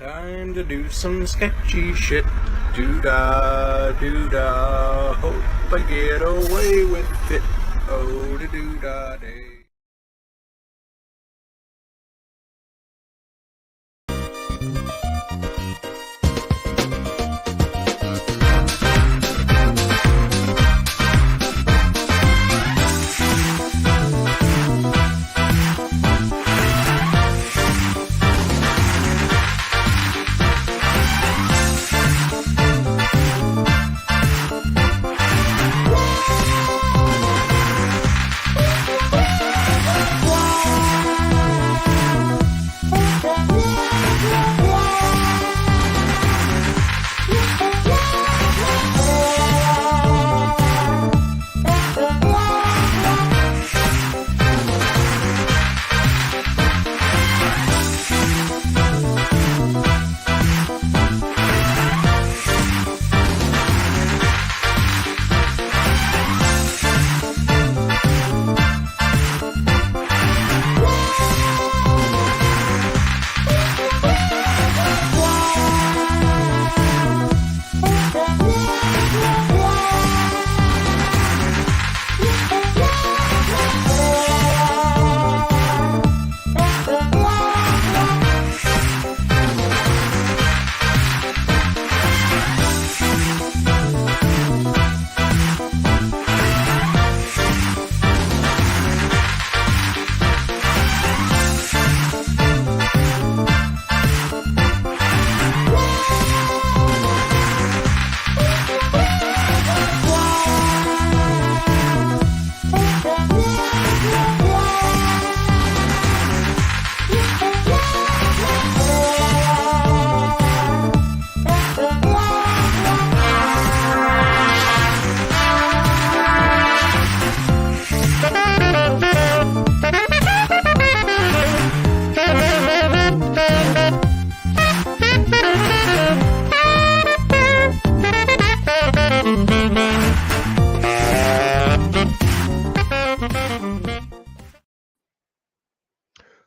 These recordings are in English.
Time to do some sketchy shit. Doo-dah, doo-dah. Hope I get away with it. Oh, da doo-dah day.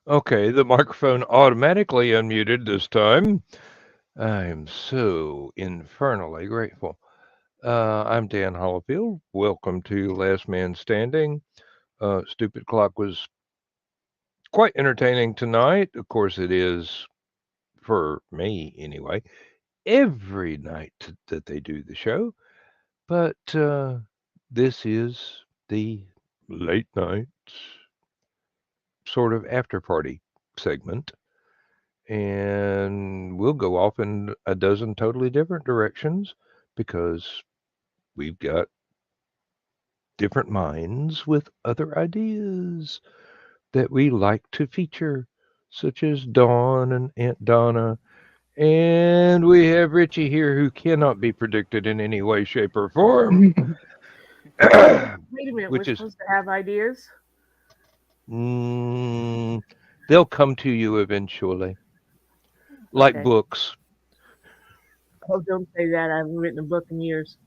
Okay, the microphone automatically unmuted this time. I am so infernally grateful. I'm Dan Hollifield. Welcome to Last Man Standing. Stupid Clock was quite entertaining tonight. Of course, it is for me anyway, every night that they do the show. But this is the late night sort of after party segment. And we'll go off in a dozen totally different directions because we've got different minds with other ideas that we like to feature, such as Dawn and Aunt Donna. And we have Richie here who cannot be predicted in any way, shape, or form. Wait a minute, Which we're is, supposed to have ideas? they'll come to you eventually, like Okay. books. Oh, don't say that. I haven't written a book in years.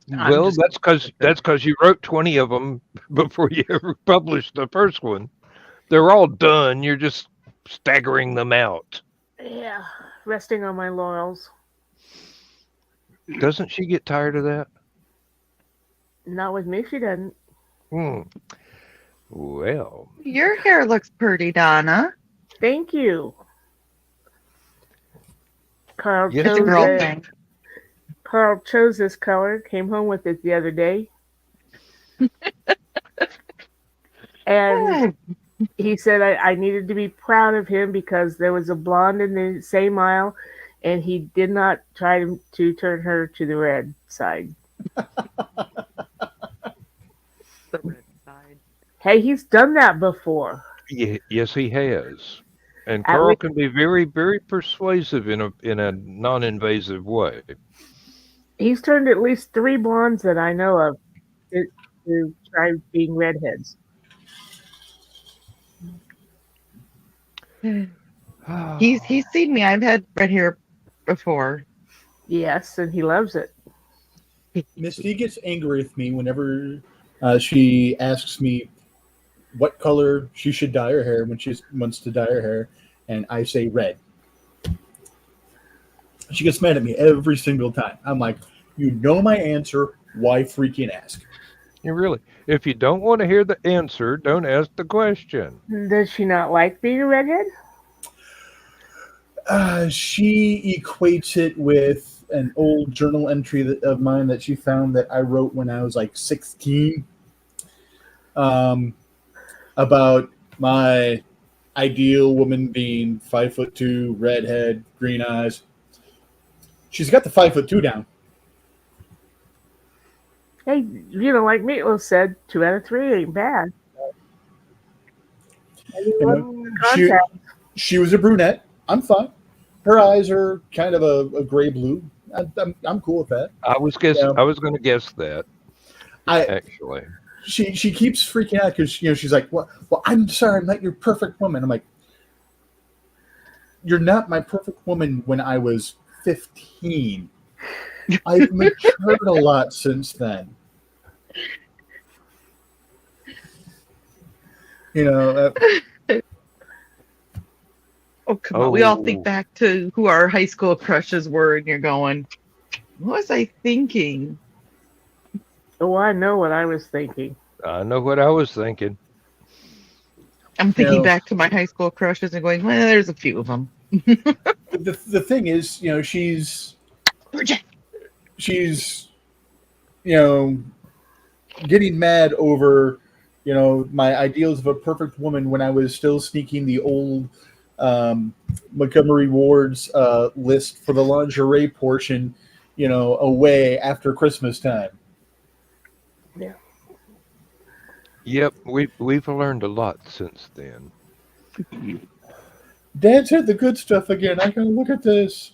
Well, that's because you wrote 20 of them before you ever published the first one. They're all done. You're just staggering them out. Yeah, resting on my laurels. Doesn't she get tired of that? Not with me, she doesn't. Hmm. Well, Your hair looks pretty, Donna. Thank you. Carl Yeah. It's a chose girl it. thing. Carl chose this color. Came home with it the other day, and he said I needed to be proud of him because there was a blonde in the same aisle, and he did not try to turn her to the red side. The red side. Hey, he's done that before. Yes, he has. And At Carl least can be very, very persuasive in a non-invasive way. he's turned at least 3 blondes that I know of to try being redheads. He's seen me. I've had red hair before. Yes, and he loves it. Misty gets angry with me whenever she asks me what color she should dye her hair when she wants to dye her hair. and I say red. She gets mad at me every single time. I'm like, you know my answer. Why freaking ask? You really, if you don't want to hear the answer, don't ask the question. Does she not like being a redhead? She equates it with an old journal entry of mine that she found that I wrote when I was like 16, about my ideal woman being 5'2", redhead, green eyes. She's got the 5'2" down. Hey, like Meatloaf said, 2 out of 3 ain't bad. She was a brunette. I'm fine. Her eyes are kind of a gray blue. I'm cool with that. I was guessing. I was going to guess that. Actually, she keeps freaking out because she's like, well, I'm sorry, I'm not your perfect woman. I'm like, you're not my perfect woman when I was 15. I've matured a lot since then. Oh, come on. We all think back to who our high school crushes were, and you're going, what was I thinking? Oh, I know what I was thinking. I know what I was thinking. I'm thinking back to my high school crushes and going, well, there's a few of them. The thing is, she's getting mad over, my ideals of a perfect woman when I was still sneaking the old Montgomery Ward's list for the lingerie portion, away after Christmas time. Yeah. Yep, we've learned a lot since then. Dad said the good stuff again. I gotta look at this.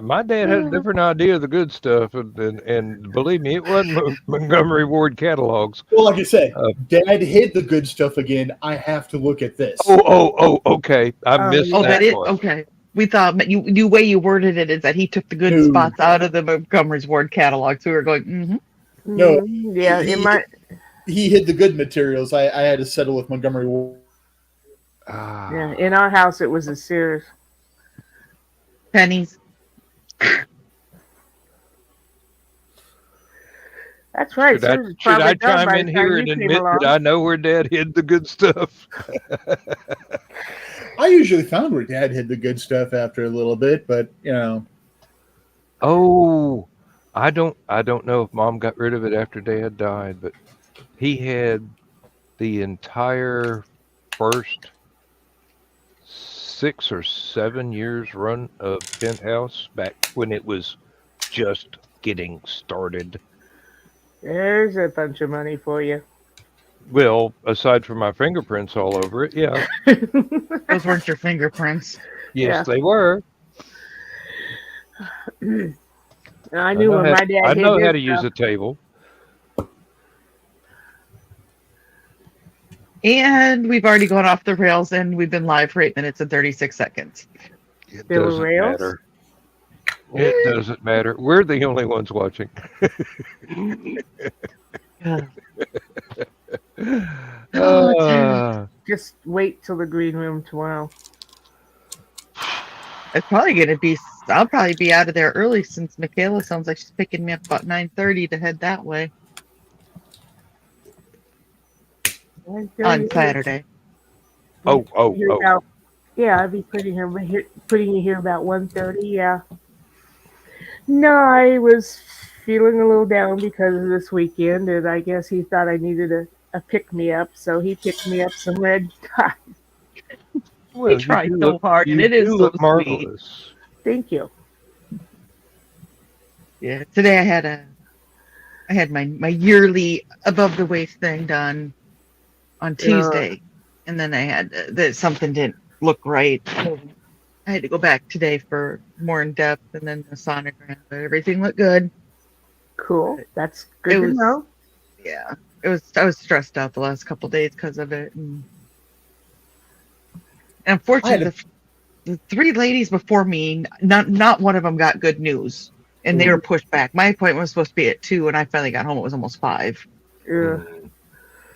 My dad had a different idea of the good stuff, and believe me, it wasn't Montgomery Ward catalogs. Well, like I said, Dad hid the good stuff again. I have to look at this. Oh, okay. I missed that part. Okay. We thought the way you worded it is that he took the good spots out of the Montgomery Ward catalog. So we were going, No. Yeah, he hid the good materials. I had to settle with Montgomery Ward. Yeah, in our house it was a Sears. Pennies. That's right. Should I chime in here and admit that I know where Dad hid the good stuff? I usually found where Dad hid the good stuff after a little bit, but Oh, I don't know if Mom got rid of it after Dad died, but he had the entire first 6 or 7 years run of Penthouse back when it was just getting started. There's a bunch of money for you. Well, aside from my fingerprints all over it, yeah. Those weren't your fingerprints. Yes, they were. I knew when my dad. I know how to use a table. And we've already gone off the rails, and we've been live for 8 minutes and 36 seconds. It doesn't matter. It doesn't matter. We're the only ones watching. Just wait till the green room tomorrow. It's probably going to be. I'll probably be out of there early since Michaela sounds like she's picking me up about 9:30 to head that way on Saturday. Oh. Yeah, I'll be putting you here about 1:30. Yeah. No, I was feeling a little down because of this weekend, and I guess he thought I needed a pick-me-up, so he picked me up some red dye. Well, he tried so hard, and it is so marvelous. Sweet. Thank you. Yeah, today I had my yearly above the waist thing done on Tuesday, and then I had that something didn't look right. I had to go back today for more in depth, and then the sonogram, but everything looked good. Cool. That's good to know. Yeah, I was stressed out the last couple of days because of it, and unfortunately, the 3 ladies before me, not one of them got good news, and they were pushed back. My appointment was supposed to be at 2, and I finally got home. It was almost 5. Yeah.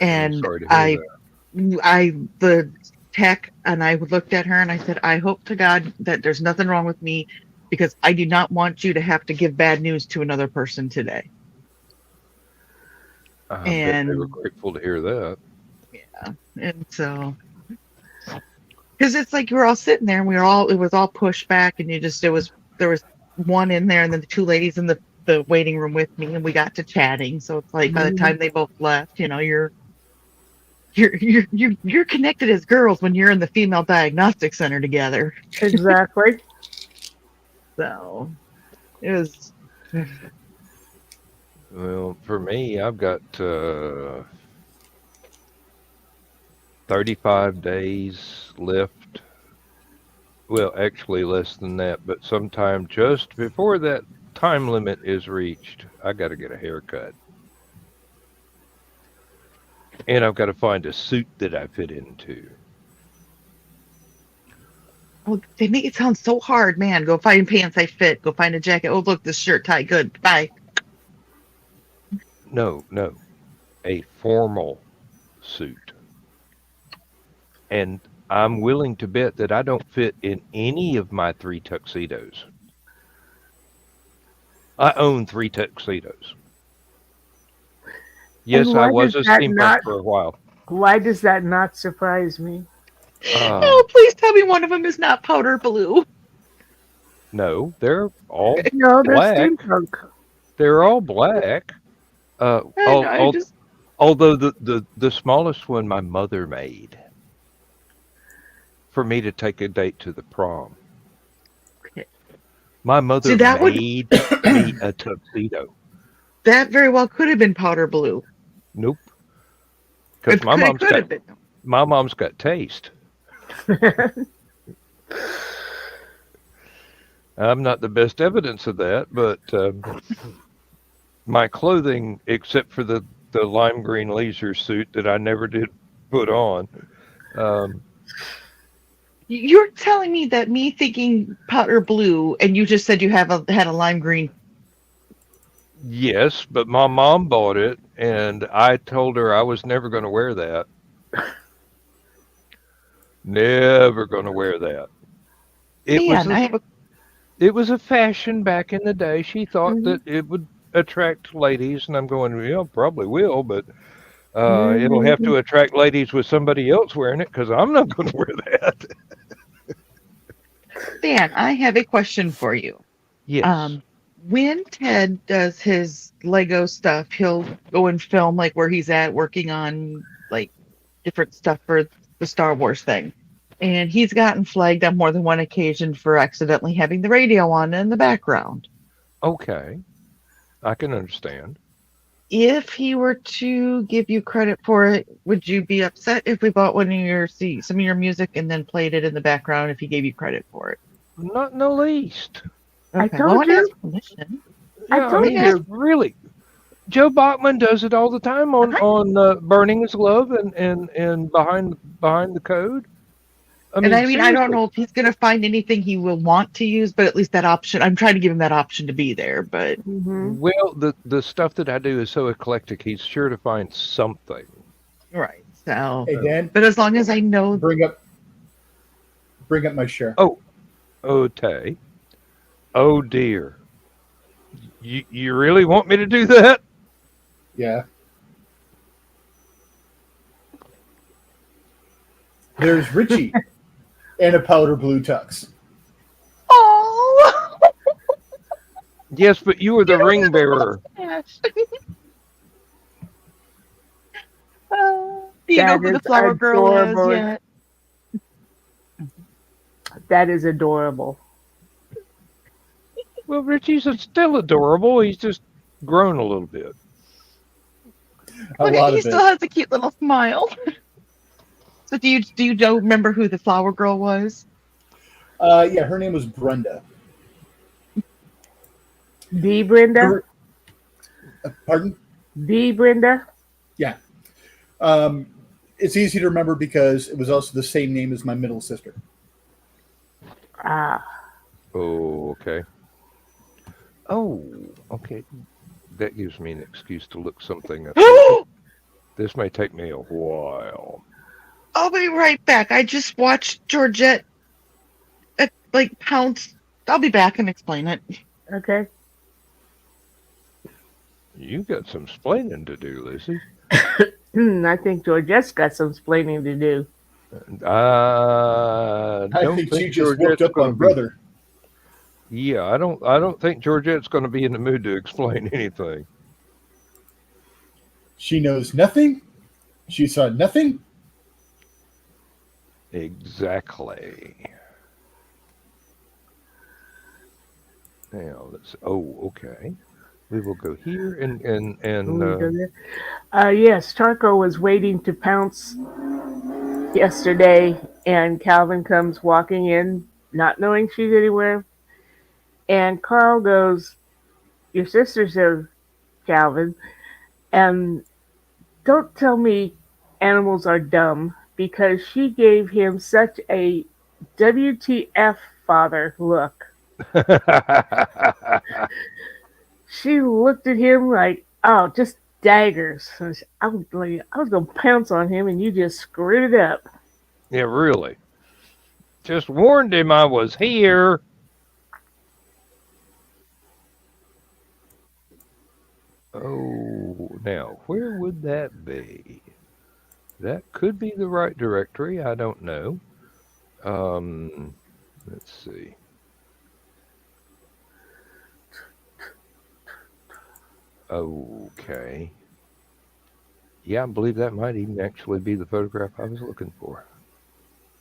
And sorry to hear the tech, and I looked at her and I said, I hope to God that there's nothing wrong with me, because I do not want you to have to give bad news to another person today. that. I bet they were And grateful to hear that. yeah, and so, because it's like we were all sitting there and it was all pushed back, and there was one in there and then the two ladies in the waiting room with me, and we got to chatting. So it's like by the time they both left, you're connected as girls when you're in the female diagnostic center together. Exactly. So it was Well, for me, I've got 35 days left. Well, actually less than that, but sometime just before that time limit is reached, I got to get a haircut. And I've got to find a suit that I fit into. oh, they make it sound so hard, man. Go find pants I fit. Go find a jacket. Oh, look, this shirt tie good. Bye. No, a formal suit. And I'm willing to bet that I don't fit in any of my 3 tuxedos. I own 3 tuxedos. Yes, And I why was does a that steampunk not- for a while. Why does that not surprise me? Oh, please tell me one of them is not powder blue. No, they're all No, they're black. steampunk. They're all black. I just Although the smallest one my mother made for me to take a date to the prom. Okay. My mother See, that would- made me a tuxedo. that very well could have been powder blue. Nope. Because It could have been. my mom's got taste. I'm not the best evidence of that, but my clothing, except for the lime green leisure suit that I never did put on, You're telling me that me thinking powder blue, and you just said you had a lime green. yes, but my mom bought it, and I told her I was never going to wear that. Never going to wear that. Man, It was a fashion back in the day. She thought Mhm. that it would attract ladies, and I'm going, yeah, probably will, but Mm-hmm. it'll have to attract ladies with somebody else wearing it because I'm not going to wear that. Dan, I have a question for you. Yes. When Ted does his Lego stuff, he'll go and film like where he's at working on like different stuff for the Star Wars thing. And he's gotten flagged on more than one occasion for accidentally having the radio on in the background. Okay. I can understand. If he were to give you credit for it, would you be upset if we bought some of your music and then played it in the background if he gave you credit for it? Not in the least. I Okay, told well, I want to you. ask permission. I Yeah, told mean, you. really. Joe Bachman does it all the time on Burning His Love and behind the code. I mean, I don't seriously. know if he's going to find anything he will want to use, but at least that option, I'm trying to give him that option to be there. But Mm-hmm. Well, the stuff that I do is so eclectic. He's sure to find something. right, so. Hey Dan, But as long as I know, bring up my share. Oh, Tay. Oh dear. You really want me to do that? Yeah. There's Richie and a powder blue tux. oh, Yes, but you were the ring bearer. do you know That who the is flower girl adorable. is yet? That is adorable. Well, Richie's still adorable. He's just grown a little bit. A Look, lot he of still it. has a cute little smile. So do you don't remember who the flower girl was? Yeah, her name was Brenda. D. Brenda. Pardon? D. Brenda. Yeah. It's easy to remember because it was also the same name as my middle sister. Ah. Oh, okay. Oh, okay. That gives me an excuse to look something up. This may take me a while. I'll be right back. I just watched Georgette pounce. I'll be back and explain it. Okay. You got some splaining to do, Lucy. I think Georgette's got some explaining to do. I I don't think think she just whooped Georgette's up going on to be. brother. Yeah, I don't think Georgette's going to be in the mood to explain anything. She knows nothing. She saw nothing. Exactly. Now let's. Oh, okay. We will go here and Yes, Charco was waiting to pounce yesterday, and Calvin comes walking in, not knowing she's anywhere. And Carl goes, "Your sister's there, Calvin, and don't tell me animals are dumb," because she gave him such a WTF father look. She looked at him like, oh, just daggers. I was going to pounce on him, and you just screwed it up. Yeah, really. Just warned him I was here. Oh, now where would that be? That could be the right directory. I don't know. Let's see. Okay. Yeah, I believe that might even actually be the photograph I was looking for.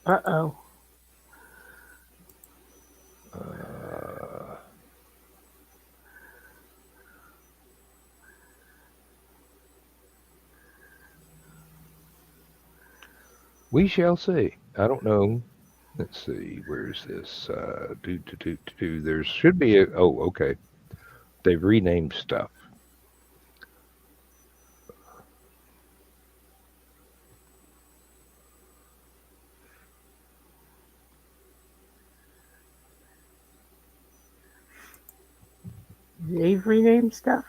Uh-oh. We shall see. I don't know. Let's see. Where's this? There should be a. Oh, okay. They've renamed stuff. They've renamed stuff?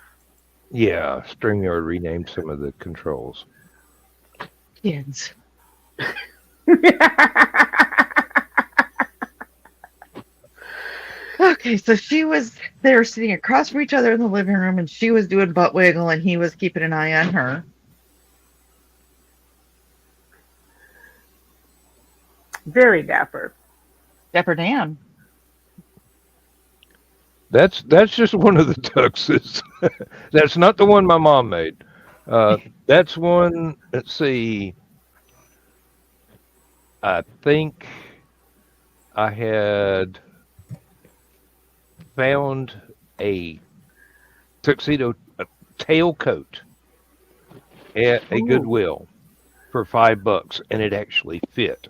Yeah, StreamYard renamed some of the controls. Kids. Okay, so they were sitting across from each other in the living room, and she was doing butt wiggle, and he was keeping an eye on her. Very dapper. Dapper Dan. That's just one of the tuxes. That's not the one my mom made. That's one. Let's see. I think I had found a tuxedo tailcoat at a Goodwill for $5, and it actually fit.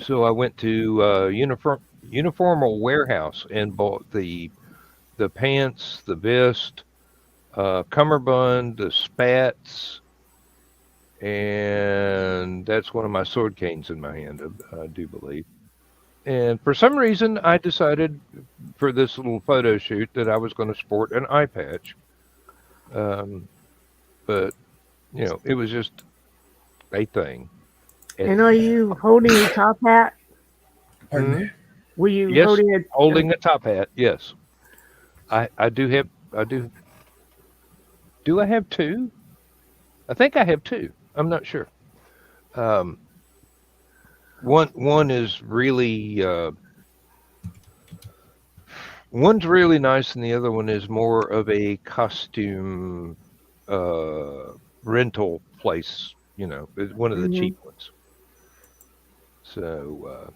So I went to Uniformal Warehouse and bought the pants, the vest, cummerbund, the spats, and that's one of my sword canes in my hand, I do believe. And for some reason, I decided for this little photo shoot that I was going to sport an eye patch. But, it was just a thing. And are you holding a top hat? Pardon me. Were you Yes, holding a top hat, yes. I do have, do I have two? I think I have two. I'm not sure. One is really, one's really nice, and the other one is more of a costume rental place. It's one of the cheap ones. So,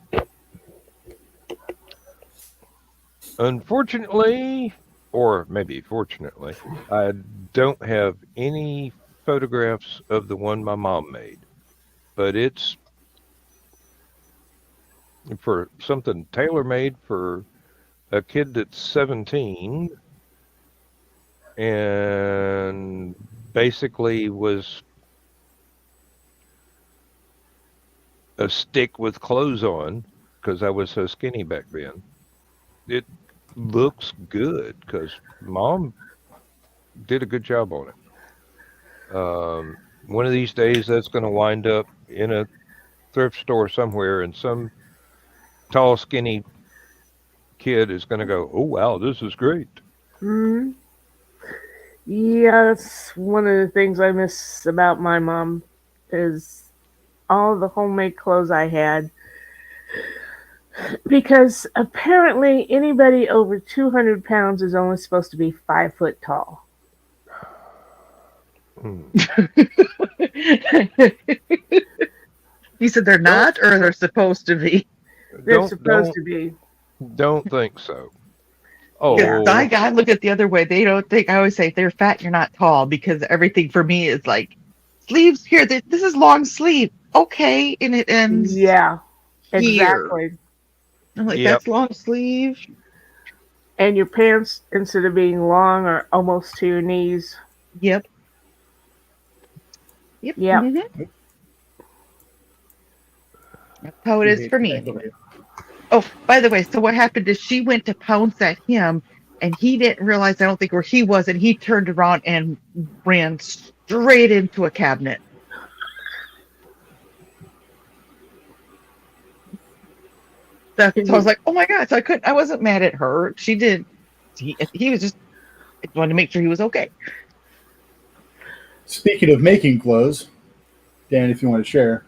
unfortunately, or maybe fortunately, I don't have any photographs of the one my mom made, but it's for something tailor-made for a kid that's 17 and basically was a stick with clothes on because I was so skinny back then. It looks good because Mom did a good job on it. one of these days that's going to wind up in a thrift store somewhere, and some tall, skinny kid is going to go, "Oh wow, this is great." Hmm. Yeah, that's one of the things I miss about my mom is all the homemade clothes I had. Because apparently anybody over 200 pounds is only supposed to be 5 foot tall. Hmm. You said they're Don't not, or they're supposed to be. They're don't supposed don't to be. don't think so. Because Yeah. Oh, I look at the other way. They don't think. I always say if they're fat, you're not tall, because everything for me is like sleeves here. This is long sleeve, okay, and it ends Yeah, here. exactly. I'm like, yep. that's long sleeve. And your pants, instead of being long, are almost to your knees. Yep, yep. Yep. That's how it You is hate for the me. ankle. Oh, by the way, so what happened is she went to pounce at him, and he didn't realize, I don't think, where he was, and he turned around and ran straight into a cabinet. So I was like, oh my God. So I wasn't mad at her. She did. He was just, I wanted to make sure he was okay. Speaking of making clothes, Dan, if you want to share.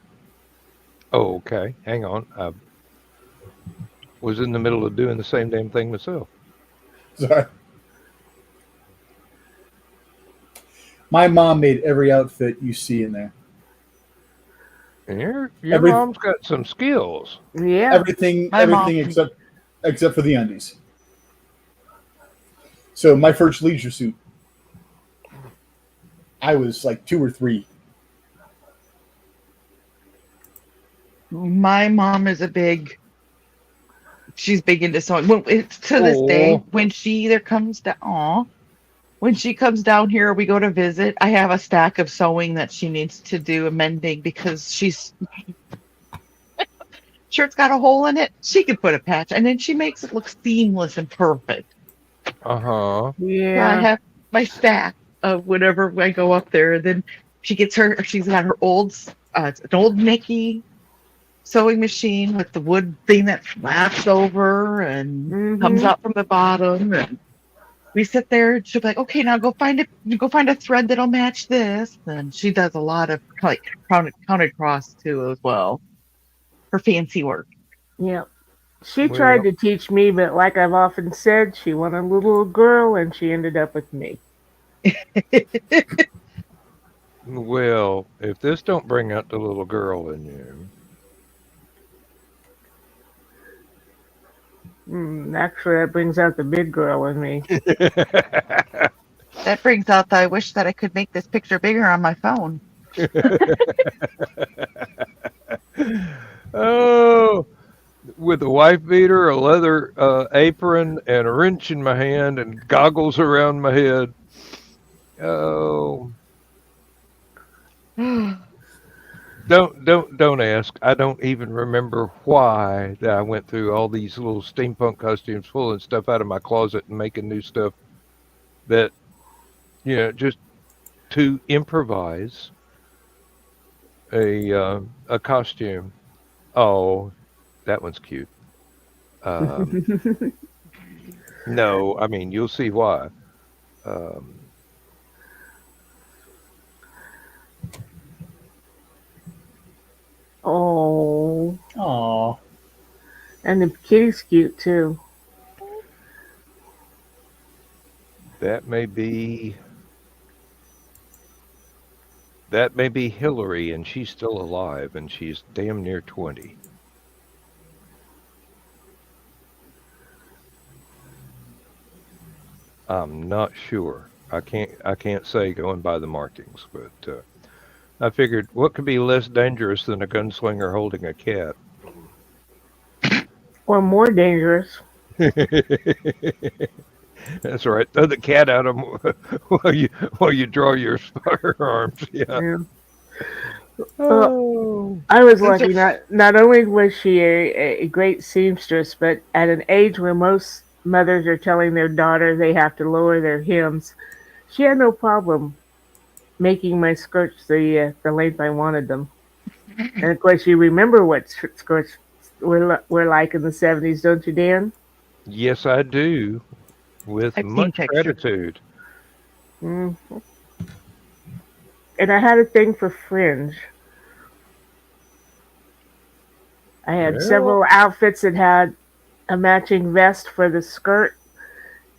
Oh, okay. Hang on. I was in the middle of doing the same damn thing myself. Sorry. My mom made every outfit you see in there. And your Every mom's got some skills. Yeah. everything My mom. except for the undies. So my first leisure suit, I was like 2 or 3. My mom is she's big into sewing. It's to this day, Oh, when she either comes down, when she comes down here or we go to visit, I have a stack of sewing that she needs to do, mending, because she's shirt's got a hole in it. She can put a patch, and then she makes it look seamless and perfect. uh-huh. So I Yeah. have my stack of whenever I go up there. And then she's got her it's an old Nikki sewing machine with the wood thing that flaps over and comes Hmm. out from the bottom. And we sit there, and she'll be like, okay, now go find a thread that'll match this. And she does a lot of like counted cross too as well. Her fancy work. Yep. She tried Well, to teach me, but like I've often said, she wanted a little girl and she ended up with me. well, if this don't bring out the little girl in you, Actually, that brings out the big girl in me. That brings out I wish that I could make this picture bigger on my phone. oh, with a wife beater, a leather apron, and a wrench in my hand, and goggles around my head. Oh, don't ask. I don't even remember why that I went through all these little steampunk costumes, pulling stuff out of my closet and making new stuff that just to improvise a costume. Oh, that one's cute. Um, no, I mean you'll see why. Um, Oh, Aw. and the kitty's cute too. that may be that may be Hillary, and she's still alive, and she's damn near 20. I'm not sure. I can't say going by the markings, but I figured what could be less dangerous than a gunslinger holding a cat? Or more dangerous. That's right. Throw the cat at him while you draw your firearms. Yeah. Yeah. Well, Oh. I was Those are lucky. Not only was she a great seamstress, but at an age where most mothers are telling their daughter they have to lower their hems, she had no problem making my skirts the length I wanted them. And of course, you remember what skirts were like in the 70s, don't you, Dan? Yes, I do, with I've seen much pictures. gratitude. Mm. And I had a thing for fringe. I had Well, several outfits that had a matching vest for the skirt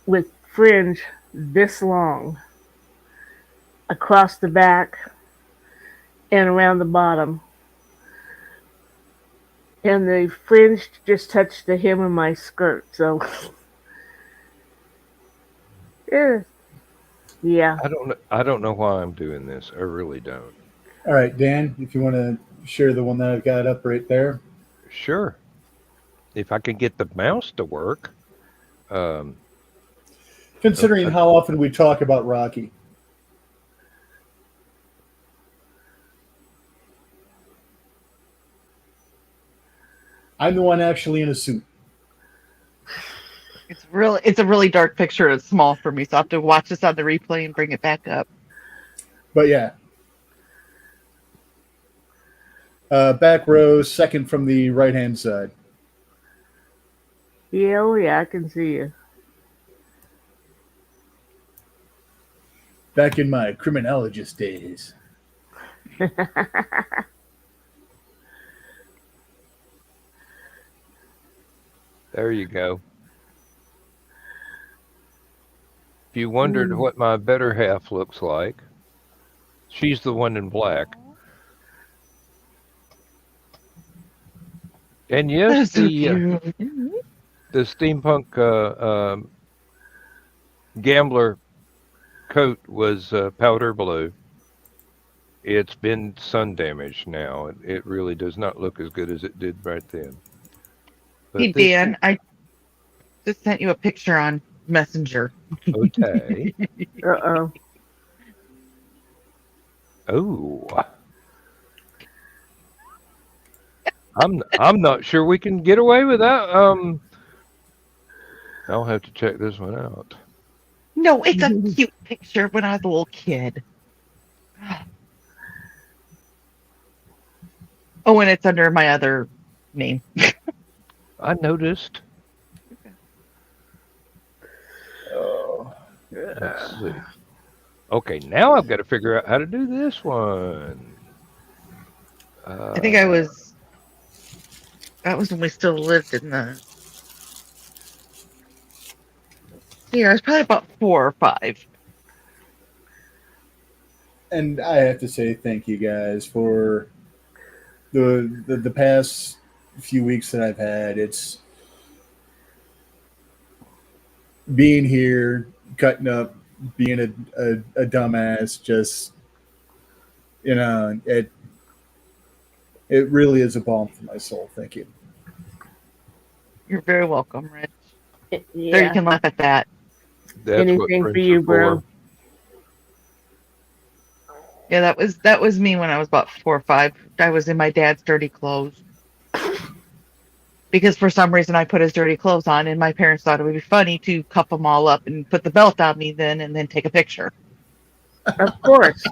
with fringe this long across the back and around the bottom. And the fringe just touched the hem of my skirt. So, yeah. I don't know why I'm doing this. I really don't. All right, Dan, if you want to share the one that I've got up right there. Sure. If I could get the mouse to work. Considering how often we talk about Rocky. I'm the one actually in a suit. It's a really dark picture. It's small for me, so I have to watch this on the replay and bring it back up. But yeah. Back row, second from the right-hand side. Yeah, oh yeah, I can see you. Back in my criminologist days. There you go. If you wondered what my better half looks like, she's the one in black. And yes, That's so the cute. steampunk gambler coat was powder blue. It's been sun damaged now. It really does not look as good as it did right then. But Hey, Dan, I just sent you a picture on Messenger. Okay. Uh-oh. Oh. I'm not sure we can get away with that. I'll have to check this one out. No, it's a cute picture when I was a little kid. Oh, and it's under my other name. I noticed. Oh. Let's see. Okay, now I've got to figure out how to do this one. I think that was when we still lived in the. Yeah, I was probably about 4 or 5. And I have to say thank you guys for the past few weeks that I've had. It's being here, cutting up, being a dumbass, just it really is a balm for my soul. Thank you. You're very welcome, Rich. There, you Yeah. can laugh at that. That's what Anything for friends you, are bro. for. Yeah, that was me when I was about 4 or 5. I was in my dad's dirty clothes. Because for some reason I put his dirty clothes on, and my parents thought it would be funny to cuff them all up and put the belt on me then, and then take a picture. Of course.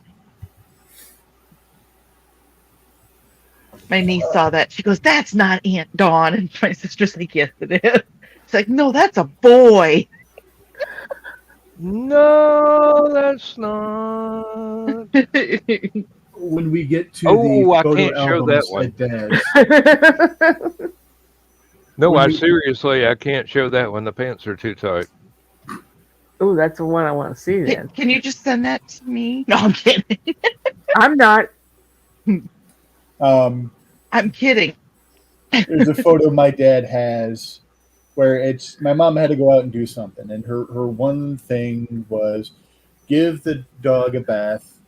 My niece saw that. She goes, "That's not Aunt Dawn." And my sister's like, "Yes, it is." She's like, "No, that's a boy." No, that's not. When we get to Oh, the I photo can't show that albums one. at Dad's, No, When I we- seriously, I can't show that one. The pants are too tight. Oh, that's the one I want to see then. Can you just send that to me? No, I'm kidding. I'm not. I'm kidding. there's a photo my dad has where it's my mom had to go out and do something, and her one thing was give the dog a bath.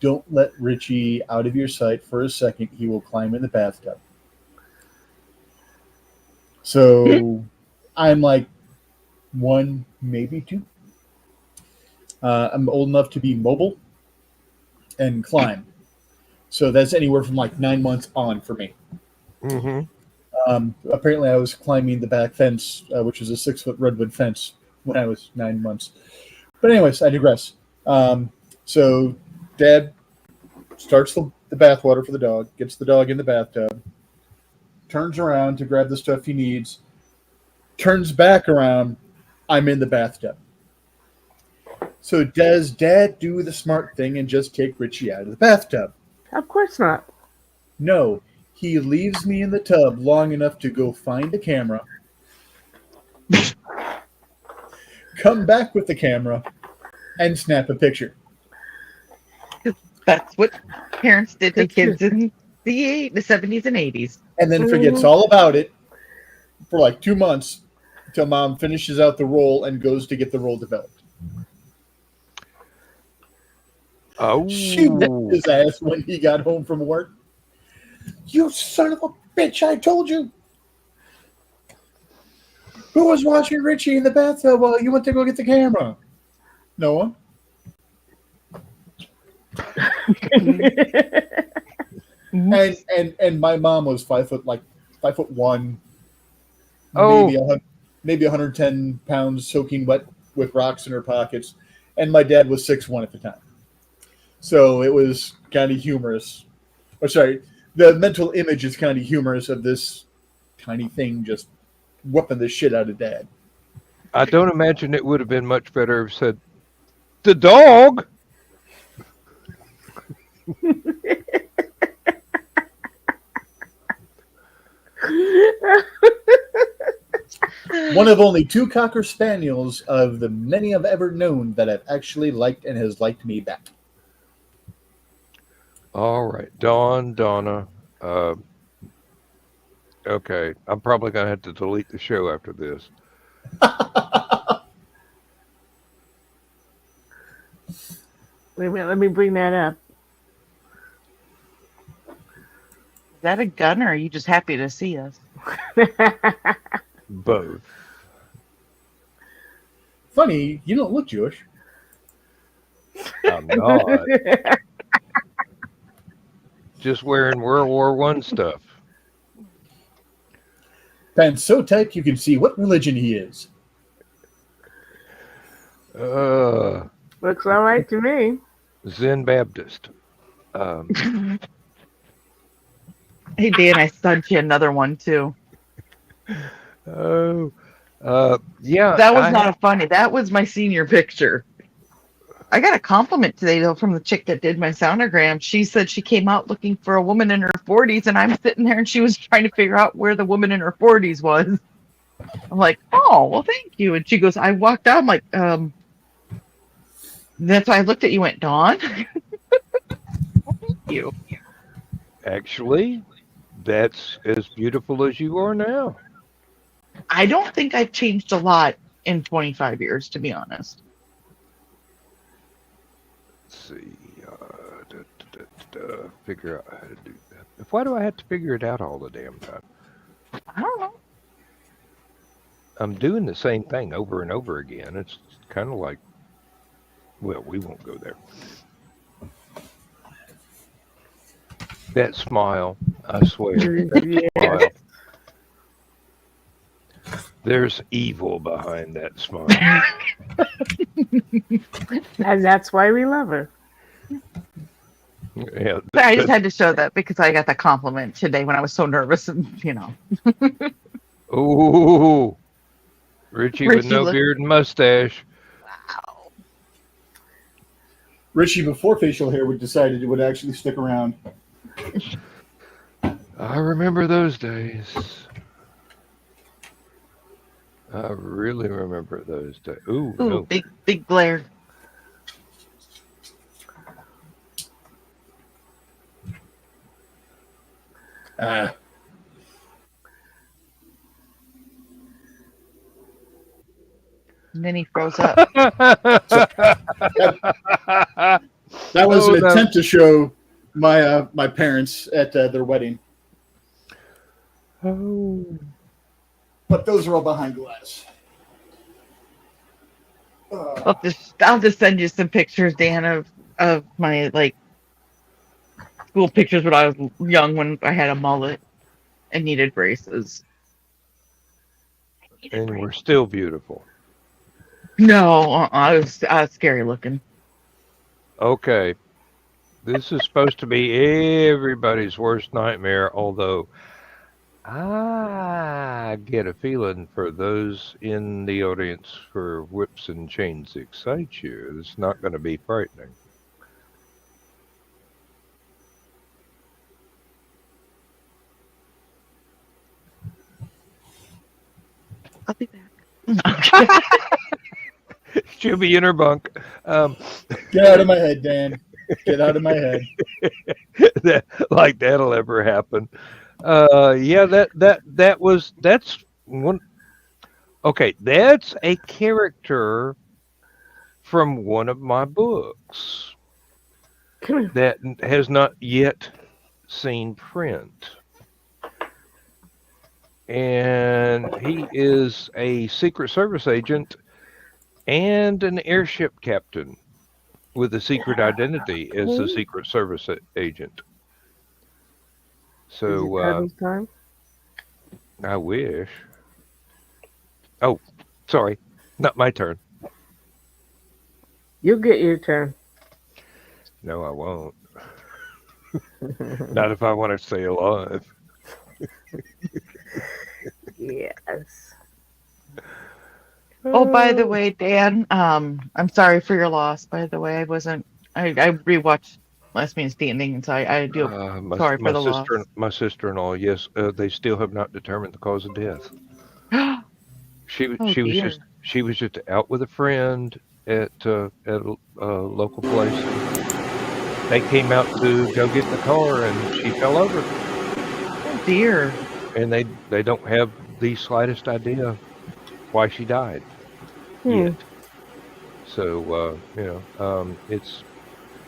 Don't let Richie out of your sight for a second. He will climb in the bathtub. So I'm like 1, maybe 2. I'm old enough to be mobile and climb. So that's anywhere from like 9 months on for me. Mm-hmm. Apparently, I was climbing the back fence, which was a 6-foot redwood fence, when I was 9 months. But anyways, I digress. So Dad starts the bath water for the dog, gets the dog in the bathtub, turns around to grab the stuff he needs, turns back around, I'm in the bathtub. So does Dad do the smart thing and just kick Richie out of the bathtub? Of course not. No. He leaves me in the tub long enough to go find a camera, come back with the camera, and snap a picture. That's what parents did to That's kids in the 70s and 80s. And then forgets all about it for like 2 months until Mom finishes out the role and goes to get the role developed. Oh, She whipped his ass when he got home from work. You son of a bitch, I told you. Who was watching Richie in the bathtub while you went to go get the camera? No one. And my mom was 5'1", Oh. maybe 110 pounds, soaking wet with rocks in her pockets, and my dad was 6'1" at the time. So it was kind of humorous. Or sorry, the mental image is kind of humorous of this tiny thing just whooping the shit out of Dad. I don't imagine it would have been much better if said, the dog. One of only 2 Cocker Spaniels of the many I've ever known that I've actually liked and has liked me back. All right, Donna. Okay, I'm probably going to have to delete the show after this. Wait a minute, let me bring that up. Is that a gun, or are you just happy to see us? Both. Funny, you don't look Jewish. I'm not. Just wearing World War I stuff. Pants so tight you can see what religion he is. Looks all right to me. Zen Baptist. Hey, Dan, I sent you another one, too. Yeah. That was not funny. That was my senior picture. I got a compliment today, though, from the chick that did my sonogram. She said she came out looking for a woman in her 40s, and I'm sitting there, and she was trying to figure out where the woman in her 40s was. I'm like, oh, well, thank you. And she goes, I walked out. I'm like, that's why I looked at you and went, Dawn? Well, thank you. Actually, that's as beautiful as you are now. I don't think I've changed a lot in 25 years, to be honest. Let's see. Figure out how to do that. Why do I have to figure it out all the damn time? I don't know. I'm doing the same thing over and over again. It's kind of like, well, we won't go there. That smile, I swear. That smile. There's evil behind that smile. And that's why we love her. Yeah, I just had to show that because I got the compliment today when I was so nervous, and Ooh, Richie with Richie no beard and mustache. Wow. Richie, before facial hair, decided it would actually stick around. I remember those days. I really remember those days. Ooh, Ooh, no. big glare. Ah. And then he froze up. That was an no. attempt to show my parents at their wedding. Oh. But those are all behind glass. I'll just send you some pictures, Dan, of my school pictures when I was young, when I had a mullet and needed braces. And we're still beautiful. No, I was scary looking. Okay. This is supposed to be everybody's worst nightmare, although I get a feeling for those in the audience for whips and chains excite you. It's not going to be frightening. I'll be back. She'll be in her bunk. Get out of my head, Dan. Get out of my head. Like that'll ever happen. Yeah, that's one. Okay, that's a character from one of my books Come here. that has not yet seen print. And he is a Secret Service agent and an airship captain with a secret identity as a Secret Service agent. Is it So Cuddles time? I wish. Oh, sorry, not my turn. You'll get your turn. No, I won't. Not if I want to stay alive. Yes. Oh, by the way, Dan, I'm sorry for your loss. By the way, I rewatched Last Man Standing, and so I do. Sorry for the loss. My sister-in-law. Yes, they still have not determined the cause of death. She Oh, she was dear. just out with a friend at a local place. They came out to go get in the car, and she fell over. Oh, dear. And they don't have the slightest idea why she died yet. So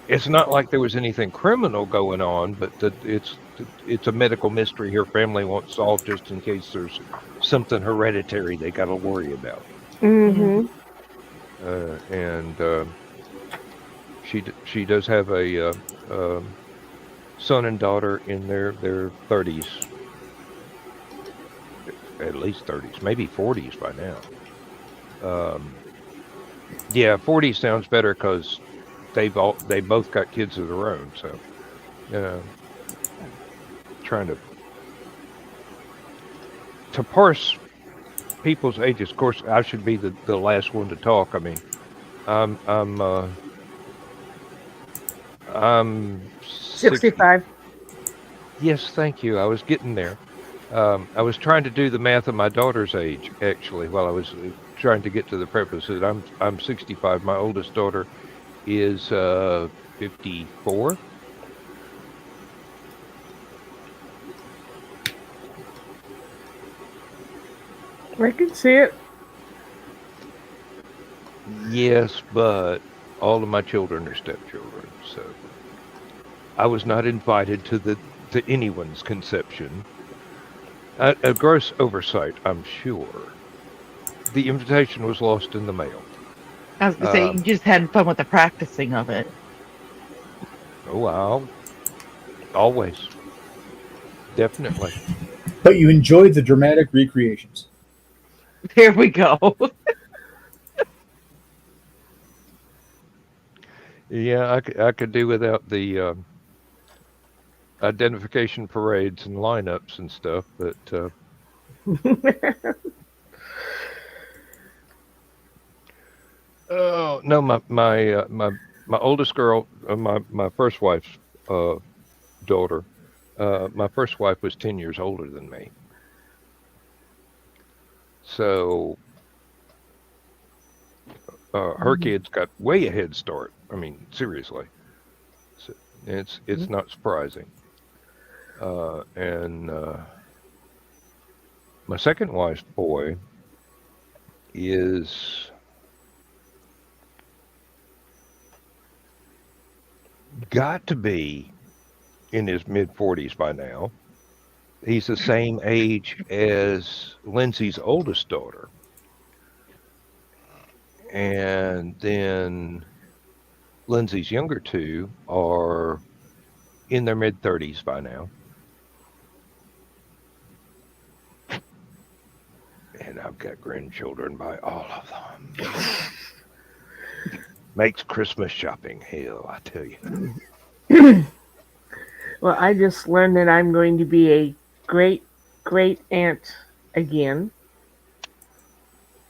it's not like there was anything criminal going on, but it's a medical mystery her family wants solved just in case there's something hereditary they got to worry about. Mm-hmm. And she does have a son and daughter in their 30s, at least 30s, maybe 40s by now. Yeah, 40 sounds better because they both got kids of their own. So, trying to parse people's ages. Of course, I should be the last one to talk. I mean, I'm 65. Yes, thank you. I was getting there. I was trying to do the math of my daughter's age, actually, while I was trying to get to the preface. I'm 65. My oldest daughter is 54. I can see it. Yes, but all of my children are stepchildren, so I was not invited to anyone's conception. A gross oversight, I'm sure. The invitation was lost in the mail. I was going to say, you just had fun with the practicing of it. Oh, wow. Always. Definitely. But you enjoyed the dramatic recreations. There we go. Yeah, I could do without the identification parades and lineups and stuff, but oh no, my oldest girl, my first wife's daughter, my first wife was 10 years older than me, so her kids got way a head start. I mean, seriously, so it's not surprising. And my second wife's boy is got to be in his mid-40s by now. He's the same age as Lindsay's oldest daughter. And then Lindsay's younger two are in their mid-30s by now. And I've got grandchildren by all of them. Makes Christmas shopping hell, I tell you. Well, I just learned that I'm going to be a great great aunt again.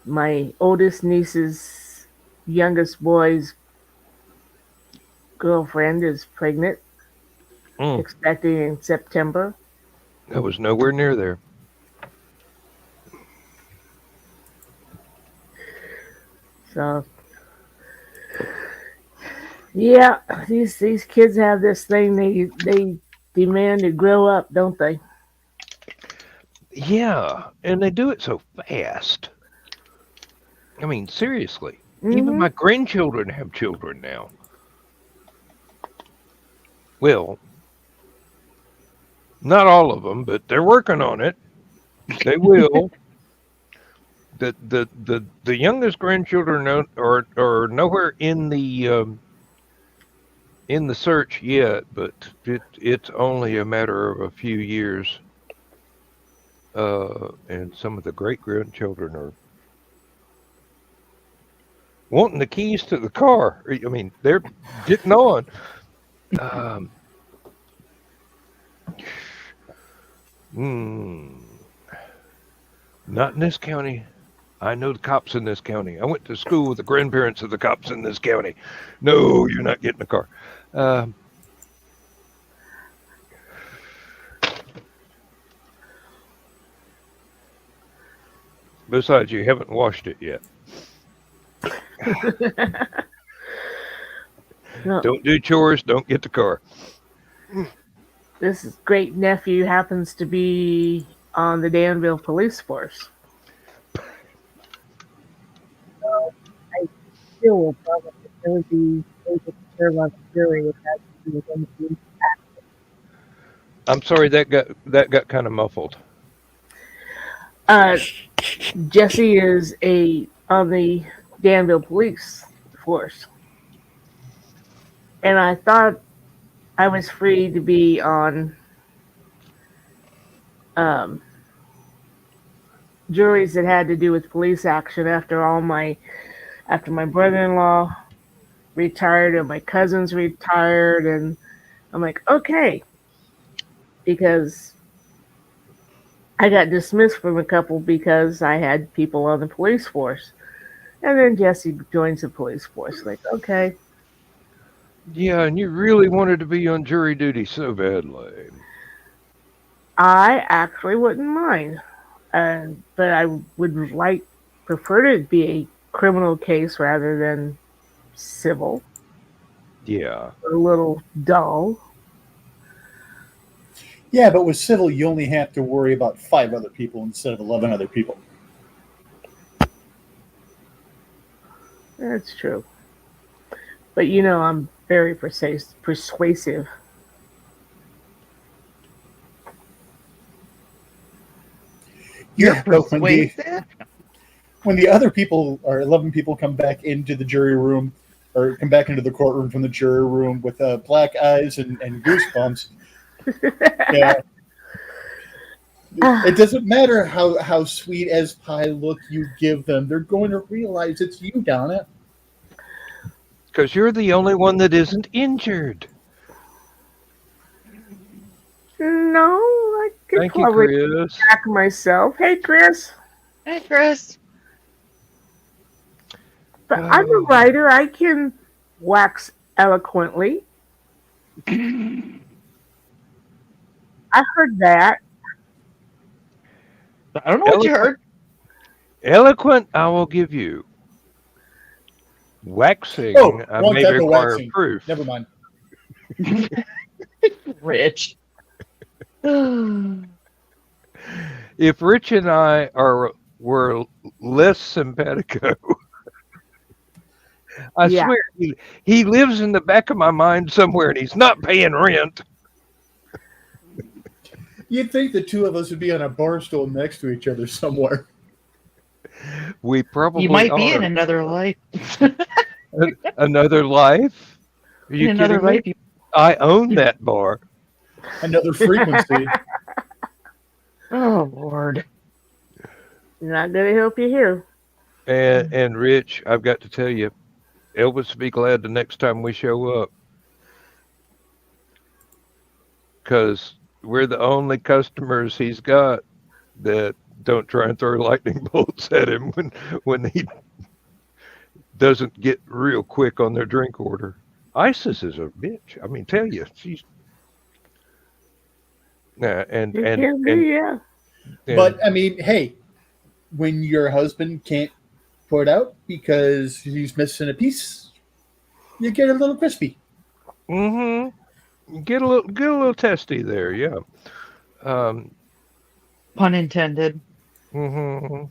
My oldest niece's youngest boy's girlfriend is pregnant, Mm, expecting in September. I was nowhere near there. So yeah, these kids have this thing they demand to grow up, don't they? Yeah, and they do it so fast. I mean, seriously. Even Hmm. my grandchildren have children now. Well, not all of them, but they're working on it. They will. The youngest grandchildren are nowhere in the search yet, but it's only a matter of a few years. And some of the great grandchildren are wanting the keys to the car. I mean, they're getting on. Um, mm, Not in this county. I know the cops in this county. I went to school with the grandparents of the cops in this county. No, you're not getting a car. Um, Besides, you haven't washed it yet. No, Don't do chores. Don't get the car. this great nephew happens to be on the Danville police force. I still will probably still be able to serve on the jury if that's within the. I'm sorry that got kind of muffled. Uh, Jesse is a on the Danville police force, and I thought I was free to be on um, juries that had to do with police action after my brother-in-law retired and my cousins retired, and I'm like, okay, because I got dismissed from a couple because I had people on the police force. And then Jesse joins the police force. Like, okay. Yeah, and you really wanted to be on jury duty so badly. I actually wouldn't mind. But I would prefer to be a criminal case rather than civil. Yeah. A little dull. Yeah, but with civil, you only have to worry about 5 other people instead of 11 other people. That's true. But you know, I'm very persuasive. You're Yeah, but persuasive. when the other people or 11 people come back into the jury room or come back into the courtroom from the jury room with black eyes and goosebumps, yeah, it doesn't matter how sweet as pie look you give them. They're going to realize it's you, Donna. Because you're the only one that isn't injured. No, I could Thank you, probably Chris. back myself. Hey, Chris. Hey, Chris. But I'm a writer. I can wax eloquently. I heard that. I don't know what you heard. Eloquent, I will give you. Waxing, Oh, I wrong may type of require waxing. proof. Never mind. Rich. If Rich and I were less simpatico, I Yeah. swear he lives in the back of my mind somewhere, and he's not paying rent. You'd think the two of us would be on a bar stool next to each other somewhere. We probably You might be are. in another life. Another life? Are you In another kidding me? life, I own that bar. Another frequency. Oh Lord. Not going to help you here. And Rich, I've got to tell you, Elvis will be glad the next time we show up. because we're the only customers he's got that don't try and throw lightning bolts at him when he doesn't get real quick on their drink order. Isis is a bitch. I mean, tell you, she's and It and can be, and, yeah. and But I mean, hey, when your husband can't put out because he's missing a piece, you get a little crispy. get a little testy there, yeah. Um, Pun intended. Now,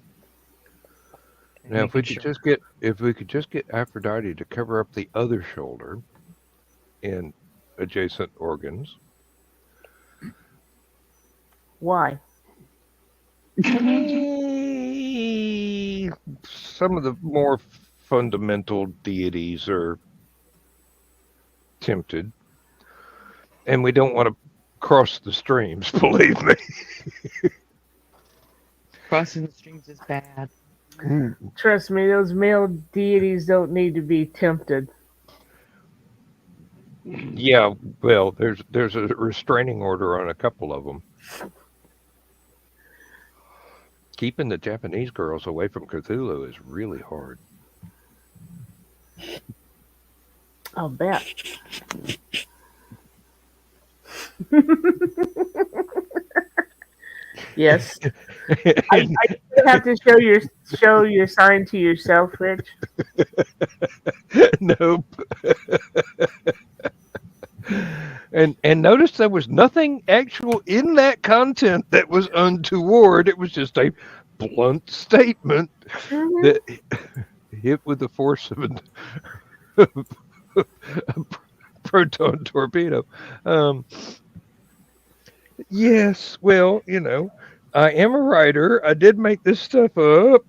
Making sure. if we could just get Aphrodite to cover up the other shoulder and adjacent organs, Why? some of the more fundamental deities are tempted, and we don't want to cross the streams. Believe me. Crossing the streams is bad. Trust me, those male deities don't need to be tempted. Yeah, well, there's a restraining order on a couple of them. Keeping the Japanese girls away from Cthulhu is really hard. I'll bet. Yes. I have to show your sign to yourself, Rich. Nope. And notice there was nothing actual in that content that was untoward. It was just a blunt statement that hit with the force of a proton torpedo. Yes, well, I am a writer. I did make this stuff up.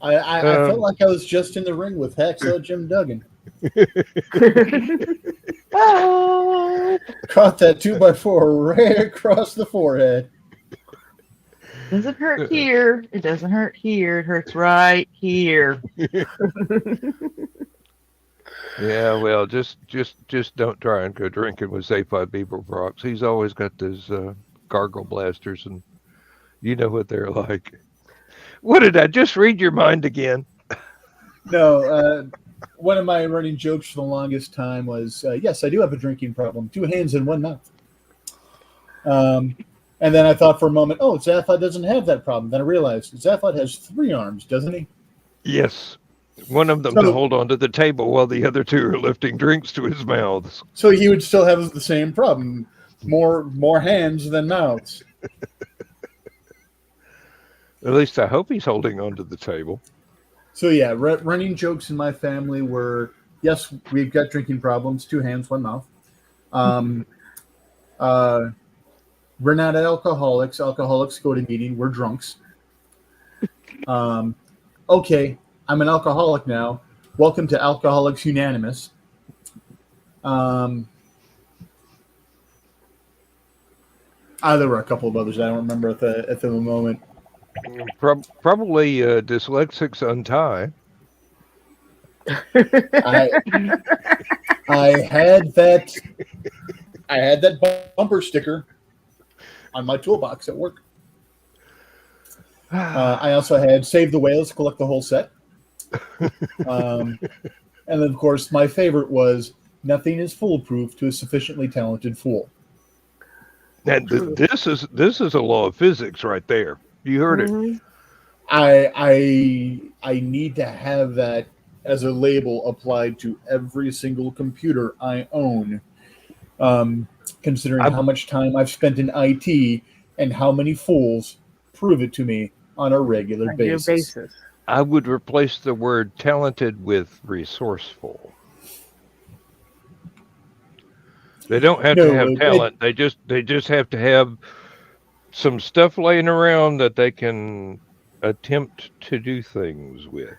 I felt like I was just in the ring with Hacksaw Jim Duggan. Caught that 2x4 right across the forehead. Doesn't hurt here. It doesn't hurt here. It hurts right here. Yeah, well, just don't try and go drinking with Zaphi Beaverbrox. He's always got those gargle blasters, and you know what they're like. What did I just read your mind again? No, one of my running jokes for the longest time was, yes, I do have a drinking problem. 2 hands and 1 mouth. And then I thought for a moment, oh, Zaphod doesn't have that problem. Then I realized Zaphod has 3 arms, doesn't he? Yes. One of them to hold onto the table while the other 2 are lifting drinks to his mouths. So he would still have the same problem. More hands than mouths. At least I hope he's holding onto the table. So yeah, running jokes in my family were, yes, we've got drinking problems, 2 hands, 1 mouth. We're not alcoholics. Alcoholics go to meeting. We're drunks. Okay, I'm an alcoholic now. Welcome to Alcoholics Unanimous. There were a couple of others I don't remember at the moment. Probably dyslexics untie. I had that bumper sticker on my toolbox at work. I also had Save the Whales, collect the whole set. And then, of course, my favorite was nothing is foolproof to a sufficiently talented fool. And this is a law of physics right there. You heard it. I need to have that as a label applied to every single computer I own, considering how much time I've spent in IT and how many fools prove it to me on a regular basis. I would replace the word talented with resourceful. They don't have to have talent. They just have to have some stuff laying around that they can attempt to do things with.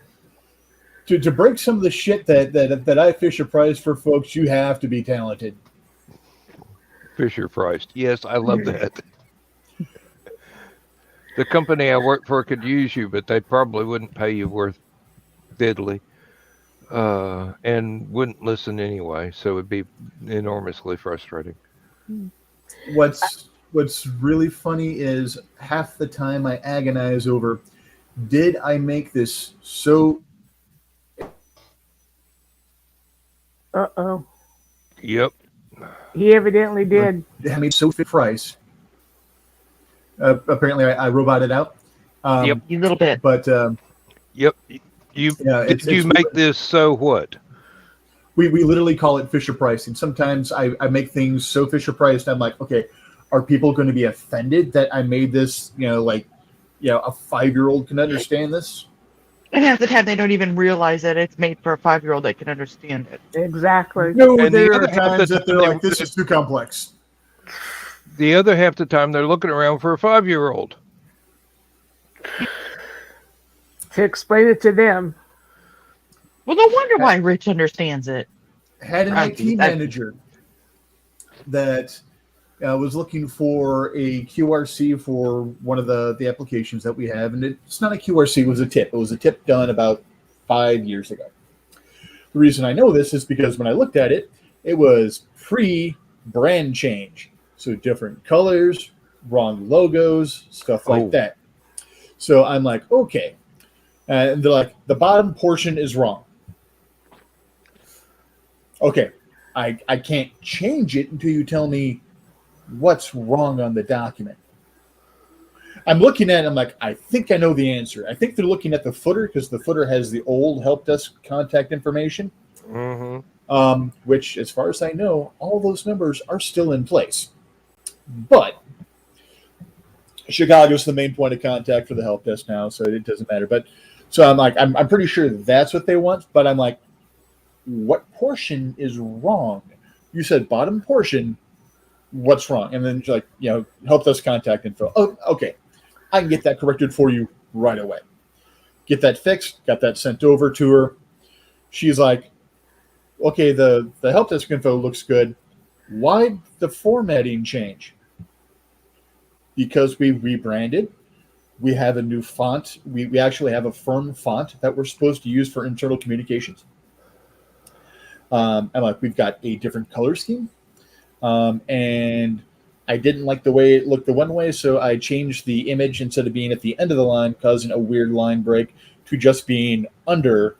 To break some of the shit that I Fisher Price for folks, you have to be talented. Fisher Price. Yes, I love that. The company I work for could use you, but they probably wouldn't pay you worth diddly. And wouldn't listen anyway, so it'd be enormously frustrating. What's really funny is half the time I agonize over, did I make this so Uh-oh. Yep. He evidently did. I made so fit price? Apparently, I roboted out. Yep. You little bit. But Yep. You yeah, did you make this so what? we literally call it Fisher pricing. Sometimes I make things so Fisher priced. I'm like, okay, are people going to be offended that I made this? A 5-year-old can understand this. And half the time they don't even realize that it's made for a 5-year-old that can understand it. Exactly. No, And there the are other half times the that they're time like, this is too complex. The other half the time they're looking around for a 5-year-old. To explain it to them. Well, no wonder why Rich understands it. Had an Right, IT manager that was looking for a QRC for one of the applications that we have, and it's not a QRC, it was a tip. It was a tip done about 5 years ago. The reason I know this is because when I looked at it, it was pre-brand change. So different colors, wrong logos, stuff like that. So I'm like, okay. And they're like, the bottom portion is wrong. Okay, I can't change it until you tell me what's wrong on the document. I'm looking at it, I'm like, I think I know the answer. I think they're looking at the footer because the footer has the old help desk contact information, which, as far as I know, all those numbers are still in place. But Chicago's the main point of contact for the help desk now, so it doesn't matter. But so I'm like, I'm pretty sure that's what they want, but I'm like, what portion is wrong? You said bottom portion, what's wrong? And then like, help desk contact info. Oh, okay. I can get that corrected for you right away. Get that fixed, got that sent over to her. She's like, okay, the help desk info looks good. Why'd the formatting change? Because we rebranded. We have a new font. We actually have a firm font that we're supposed to use for internal communications. And like, we've got a different color scheme. And I didn't like the way it looked the one way, so I changed the image instead of being at the end of the line, causing a weird line break, to just being under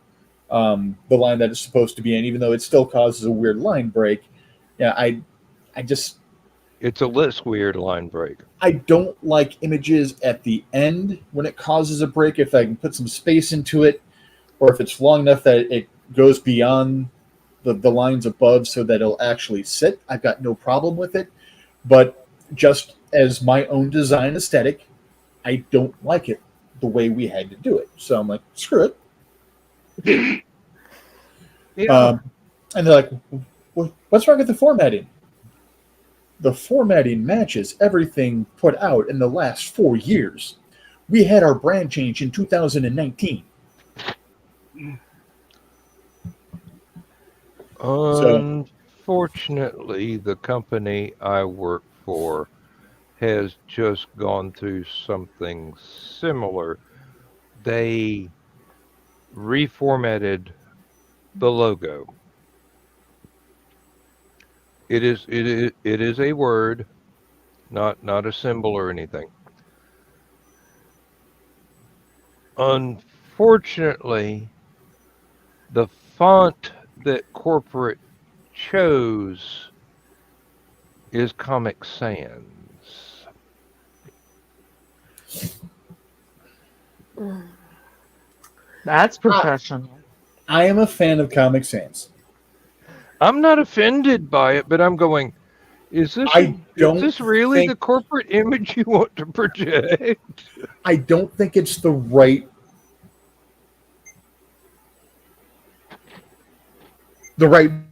the line that it's supposed to be in, even though it still causes a weird line break. Yeah, I just... It's a less weird line break. I don't like images at the end when it causes a break. If I can put some space into it, or if it's long enough that it goes beyond the lines above so that it'll actually sit, I've got no problem with it. But just as my own design aesthetic, I don't like it the way we had to do it. So I'm like, screw it. Yeah. And they're like, what's wrong with the formatting? The formatting matches everything put out in the last 4 years. We had our brand change in 2019. Unfortunately, the company I work for has just gone through something similar. They reformatted the logo. It is a word, not a symbol or anything. Unfortunately, the font that corporate chose is Comic Sans. That's professional. I am a fan of Comic Sans. I'm not offended by it, but I'm going, is this really the corporate image you want to project? I don't think it's the right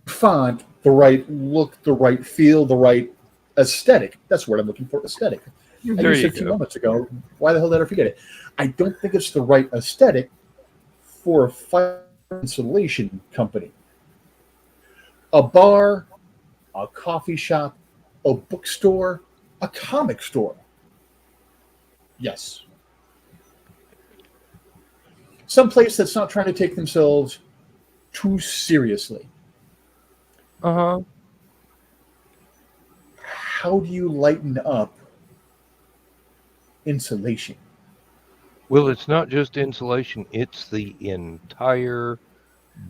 font, the right look, the right feel, the right aesthetic. That's what I'm looking for, aesthetic. I used it a few moments ago. Why the hell did I forget it? I don't think it's the right aesthetic for a fire insulation company. A bar, a coffee shop, a bookstore, a comic store. Yes. Some place that's not trying to take themselves too seriously. Uh-huh. how do you lighten up insulation? Well, it's not just insulation, it's the entire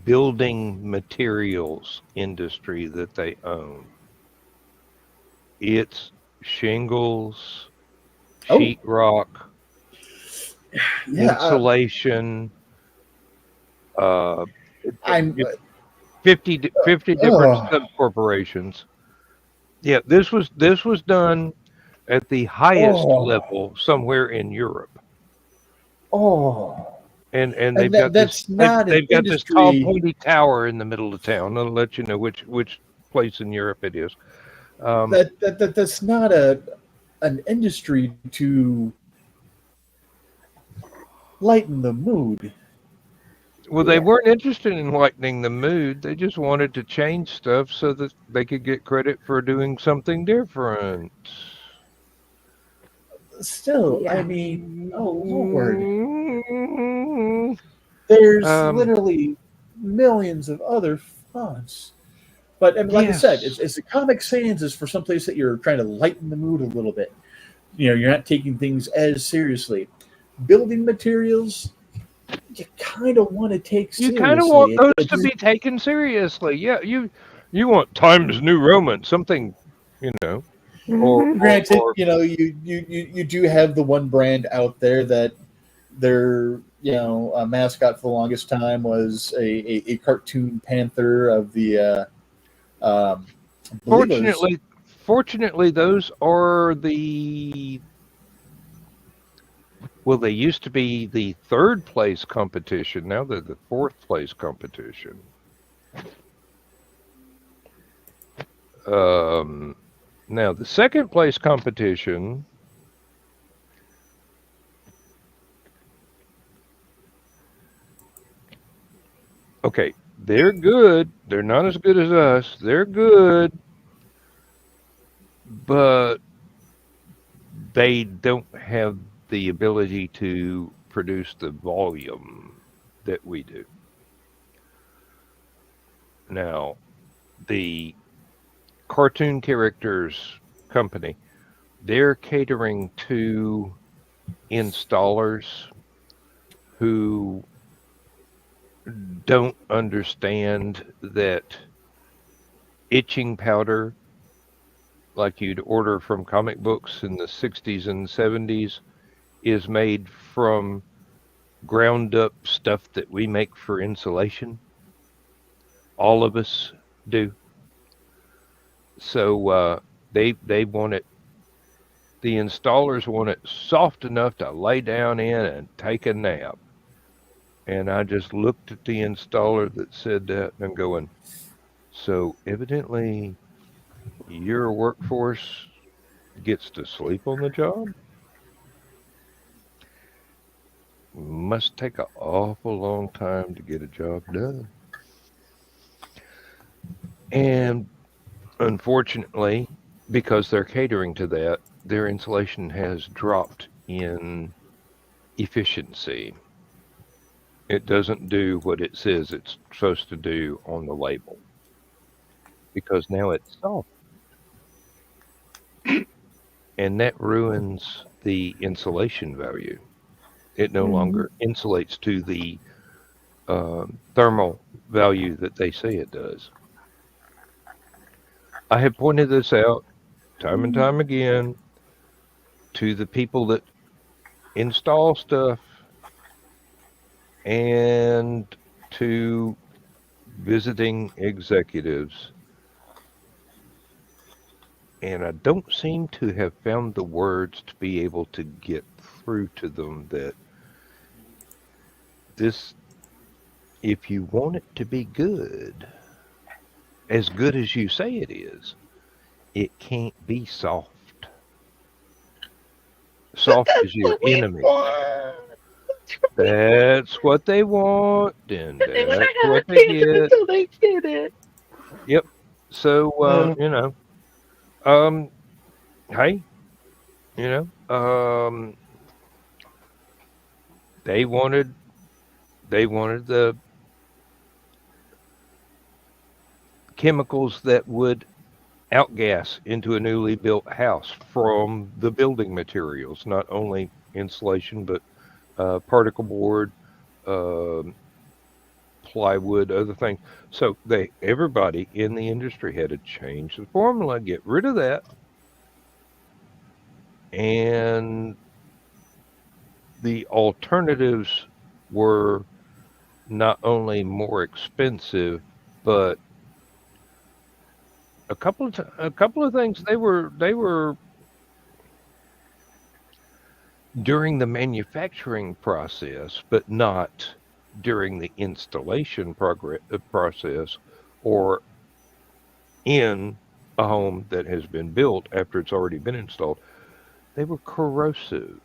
building materials industry that they own. It's shingles, Oh, sheetrock, yeah. insulation, uh, I'm. 50 different Oh, sub corporations. Yeah, this was done at the highest oh, level somewhere in Europe. oh. And And they've got this that's not an they've got this tall industry. pointy tower in the middle of town. I'll let you know which place in Europe it is. Um, That's not an industry to lighten the mood. well, they Yeah. weren't interested in lightening the mood. They just wanted to change stuff so that they could get credit for doing something different. Still, I Yeah. mean, oh Lord, Mm, there's Um, literally millions of other fonts. But I mean, like I said, yes. it's the Comic Sans is for some place that you're trying to lighten the mood a little bit. You're not taking things as seriously. Building materials, you kind of want to take You kind of want seriously. those to be taken seriously. Yeah, you want Times New Roman, something, you know, or Hmm. or Granted, or you do have the one brand out there that their a mascot for the longest time was a cartoon panther of the I believe it was. fortunately those are the well, they used to be the third place competition. Now they're the fourth place competition. Um, Now the second place competition. Okay, they're good. They're not as good as us. They're good, but they don't have the ability to produce the volume that we do. Now, the cartoon characters company, they're catering to installers who don't understand that itching powder, like you'd order from comic books in the 60s and 70s, is made from ground up stuff that we make for insulation. All of us do. So they want it. The installers want it soft enough to lay down in and take a nap. And I just looked at the installer that said that and I'm going, so evidently your workforce gets to sleep on the job? Must take an awful long time to get a job done. And unfortunately, because they're catering to that, their insulation has dropped in efficiency. It doesn't do what it says it's supposed to do on the label because now it's soft. And that ruins the insulation value. It no longer insulates to the thermal value that they say it does. I have pointed this out time and time again to the people that install stuff and to visiting executives. And I don't seem to have found the words to be able to get through to them that this, if you want it to be good, as good as you say it is, it can't be soft. Soft That's is your what we enemy. want. That's what they want, and They want to that's have a what they panther get. until they get it. Yep. So, Uh, um, hey, you know, they wanted the chemicals that would outgas into a newly built house from the building materials, not only insulation, but particle board, um plywood, other things. So everybody in the industry had to change the formula, get rid of that, and the alternatives were not only more expensive, but a couple of things they were during the manufacturing process, but not during the installation process or in a home that has been built after it's already been installed. They were corrosive,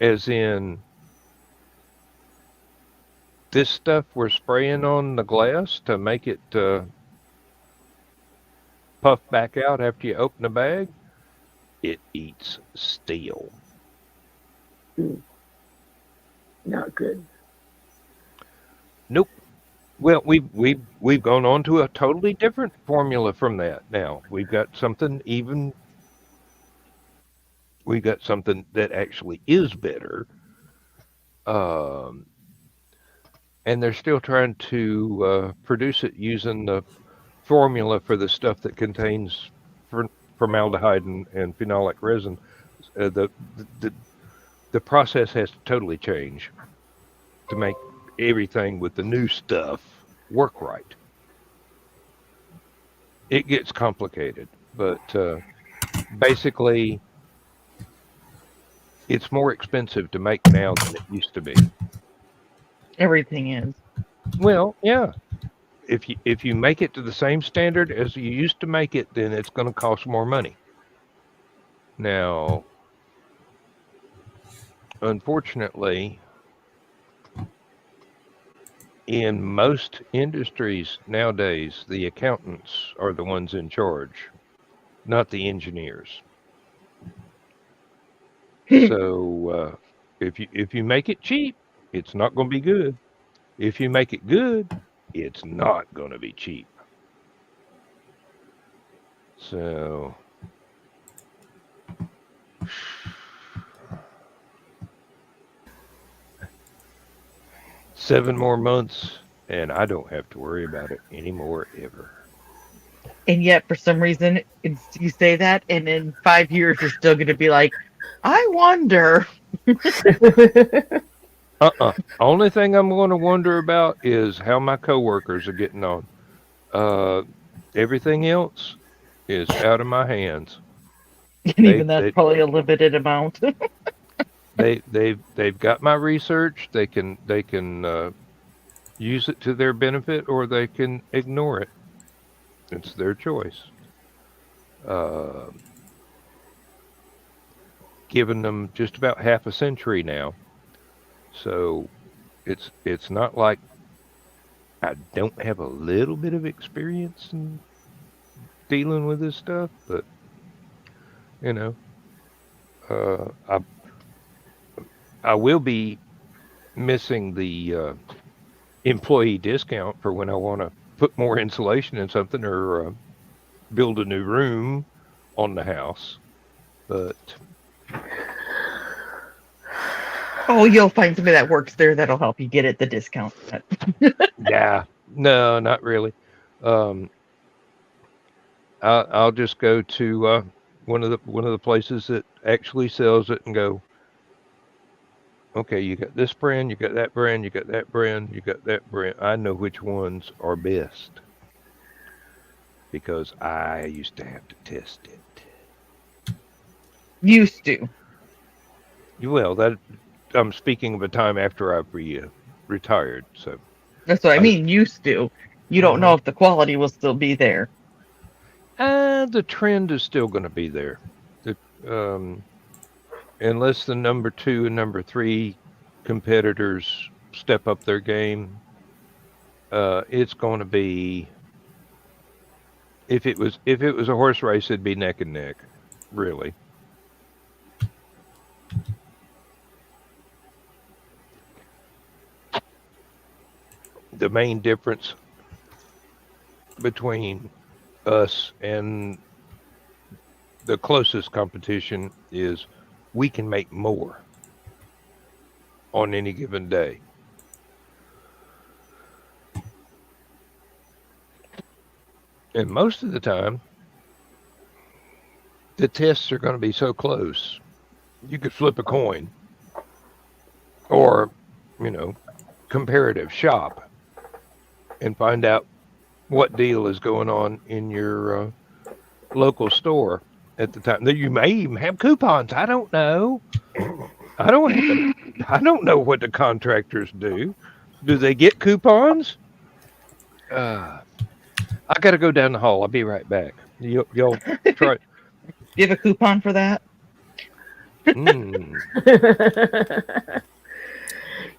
as in this stuff we're spraying on the glass to make it puff back out after you open the bag. It eats steel. Not good. Nope. Well, we've gone on to a totally different formula from that now. We've got something that actually is better. Um, and they're still trying to produce it using the formula for the stuff that contains formaldehyde and phenolic resin. Uh, the, the the process has to totally change to make everything with the new stuff work right. It gets complicated, but basically, it's more expensive to make now than it used to be. Everything is. Well, yeah. If you make it to the same standard as you used to make it, then it's going to cost more money. Now, unfortunately, in most industries nowadays, the accountants are the ones in charge, not the engineers. So if you make it cheap, it's not going to be good. If you make it good, it's not going to be cheap. So 7 more months, and I don't have to worry about it anymore ever. And yet, for some reason, you say that, and in 5 years, you're still going to be like, I wonder. Only thing I'm going to wonder about is how my coworkers are getting on. Uh, Everything else is out of my hands. And They even that's they probably a limited amount. they've got my research. They can use it to their benefit, or they can ignore it. It's their choice. Uh, Given them just about half a century now, so it's not like I don't have a little bit of experience in dealing with this stuff, but you know, uh, I I will be missing the employee discount for when I want to put more insulation in something or build a new room on the house. But Oh, you'll find somebody that works there that'll help you get it the discount. yeah, no, not really. Um, I'll just go to one of the places that actually sells it and go, okay, you got this brand, you got that brand, you got that brand, you got that brand. I know which ones are best because I used to have to test it. Used to. Well, that I'm speaking of a time after I've retired. So That's what I I, mean. Used to. You don't know mhm. if the quality will still be there. The trend is still going to be there. The, um, unless the number 2 and number 3 competitors step up their game, it's going to be. If it was a horse race, it'd be neck and neck, really. The main difference between us and the closest competition is we can make more on any given day. And most of the time, the tests are going to be so close. You could flip a coin or, comparative shop and find out what deal is going on in your local store at the time. You may even have coupons. I don't know. I don't know what the contractors do. Do they get coupons? I got to go down the hall. I'll be right back. Y'all try. Do you have a coupon for that?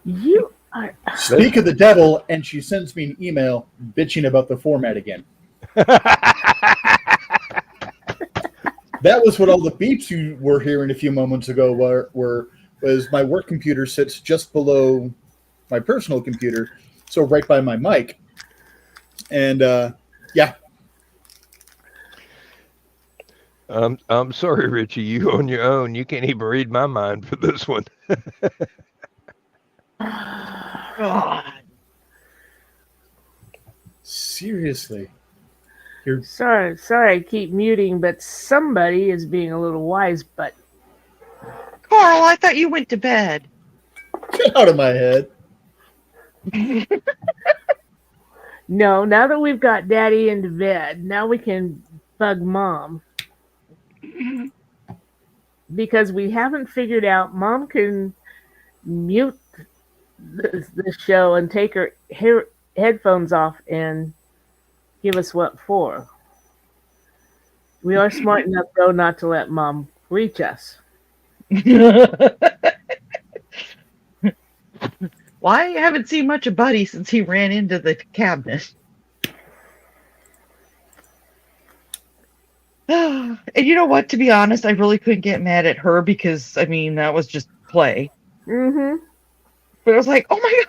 You are. Speak of the devil, and she sends me an email bitching about the format again. That was what all the beeps you were hearing a few moments ago was my work computer sits just below my personal computer, so right by my mic. And yeah. I'm sorry, Richie. You on your own. You can't even read my mind for this one. God. Seriously. Sorry, I keep muting, but somebody is being a little wise. But Carl, I thought you went to bed. Get out of my head. no, now that we've got Daddy into bed, now we can bug Mom. Because we haven't figured out, Mom can mute the show and take her headphones off and give us what for. We are smart enough, though, not to let Mom reach us. Well, I haven't seen much of Buddy since he ran into the cabinet. And you know what? To be honest, I really couldn't get mad at her because, that was just play. Mm-hmm. But I was like, oh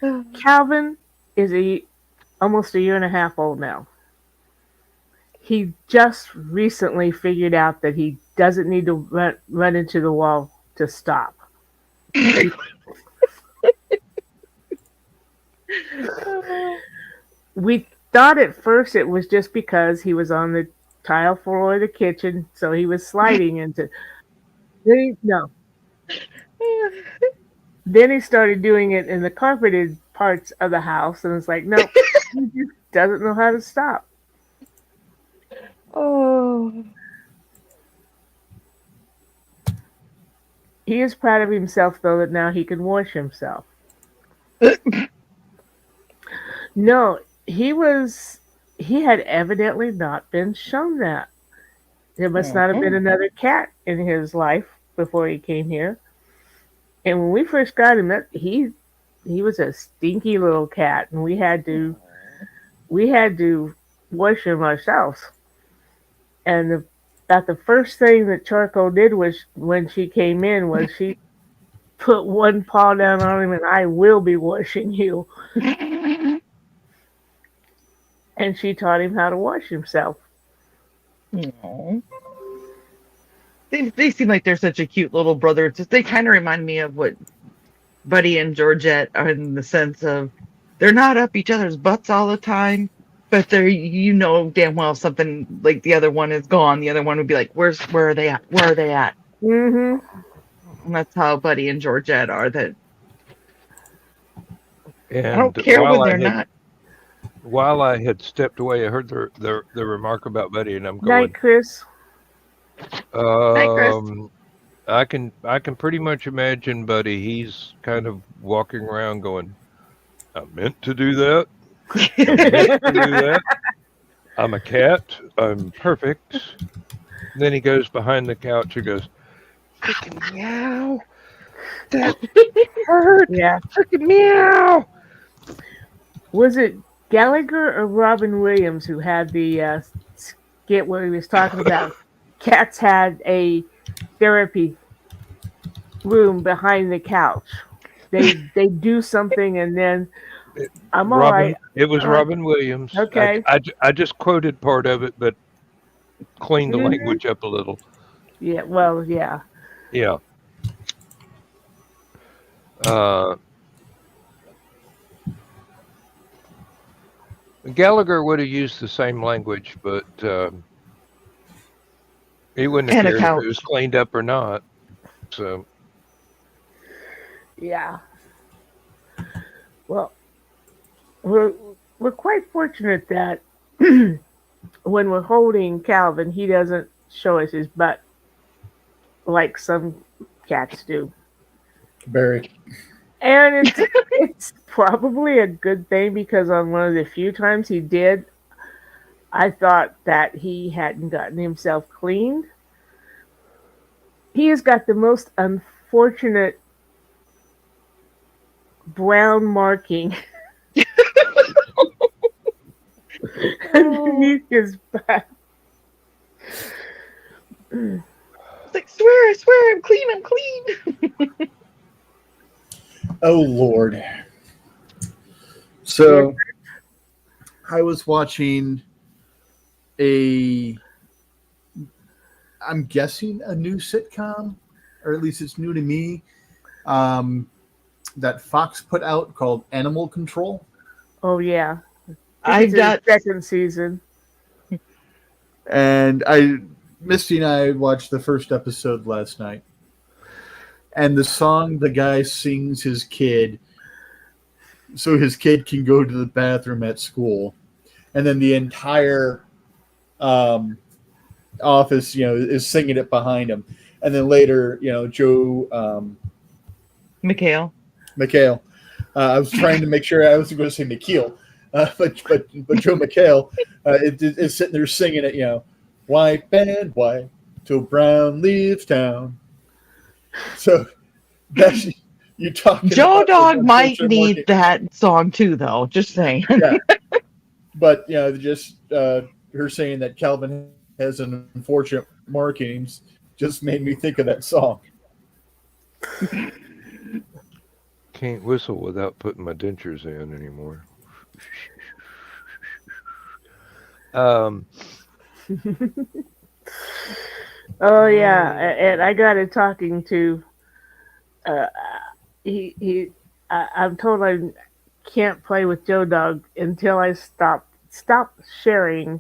my God. Calvin is almost a year and a half old now. He just recently figured out that he doesn't need to run into the wall to stop. We thought at first it was just because he was on the tile floor of the kitchen, so he was sliding into. No. Then he started doing it in the carpeted parts of the house, and it's like, no, he just doesn't know how to stop. Oh. He is proud of himself, though, that now he can wash himself. No, he had evidently not been shown that. There must not have been another cat in his life before he came here. And when we first got him, he was a stinky little cat, and we had to wash him ourselves. And about the first thing that Charcoal did was when she came in was she put one paw down on him, and I will be washing you. And she taught him how to wash himself. Aww. They seem like they're such a cute little brother. They kind of remind me of what Buddy and Georgette are, in the sense of they're not up each other's butts all the time, but they're, damn well if something like the other one is gone, the other one would be like, where are they at? Where are they at? Mm-hmm. And that's how Buddy and Georgette are. That And I don't care when they're not. While I had stepped away, I heard the remark about Buddy, and I'm going. Night, Chris. Night, Chris. I can pretty much imagine Buddy. He's kind of walking around going, "I meant to do that. I meant to do that. I'm a cat. I'm perfect." And then he goes behind the couch and goes, "Freaking meow! That hurt! Yeah. Freaking meow!" Was it Gallagher or Robin Williams who had the skit where he was talking about cats had a therapy room behind the couch? They do something, and then I'm all Robin. right. It was Robin Williams. Okay. I just quoted part of it, but cleaned the Mhm. language up a little. Yeah. Well, yeah. Yeah. Uh, Gallagher would have used the same language, but he wouldn't have And a cared if it was couch. cleaned up or not. So Yeah. Well, we're we're quite fortunate that when we're holding Calvin, he doesn't show us his butt like some cats do. Barry. And it's probably a good thing because on one of the few times he did, I thought that he hadn't gotten himself cleaned. He has got the most unfortunate brown marking underneath his butt. It's like, swear, I swear, I'm clean. Oh Lord. So I was watching I'm guessing a new sitcom, or at least it's new to me, that Fox put out called Animal Control. Oh yeah, I it's in the got second season. And Misty and I watched the first episode last night. And the song the guy sings his kid so his kid can go to the bathroom at school. And then the entire office, is singing it behind him. And then later, Joe Mikhail. I was trying to make sure I wasn't going to say McKeel, but Joe McHale is sitting there singing it. White and white till brown leaves town. So that's you talking. Joe about Dog might culture need market. that song too, though. Just saying. Yeah. But just her saying that Calvin has an unfortunate markings just made me think of that song. can't whistle without putting my dentures in anymore. Um, Oh yeah, and I got it talking to. Uh, I'm told I can't play with Joe Dog until I stop sharing.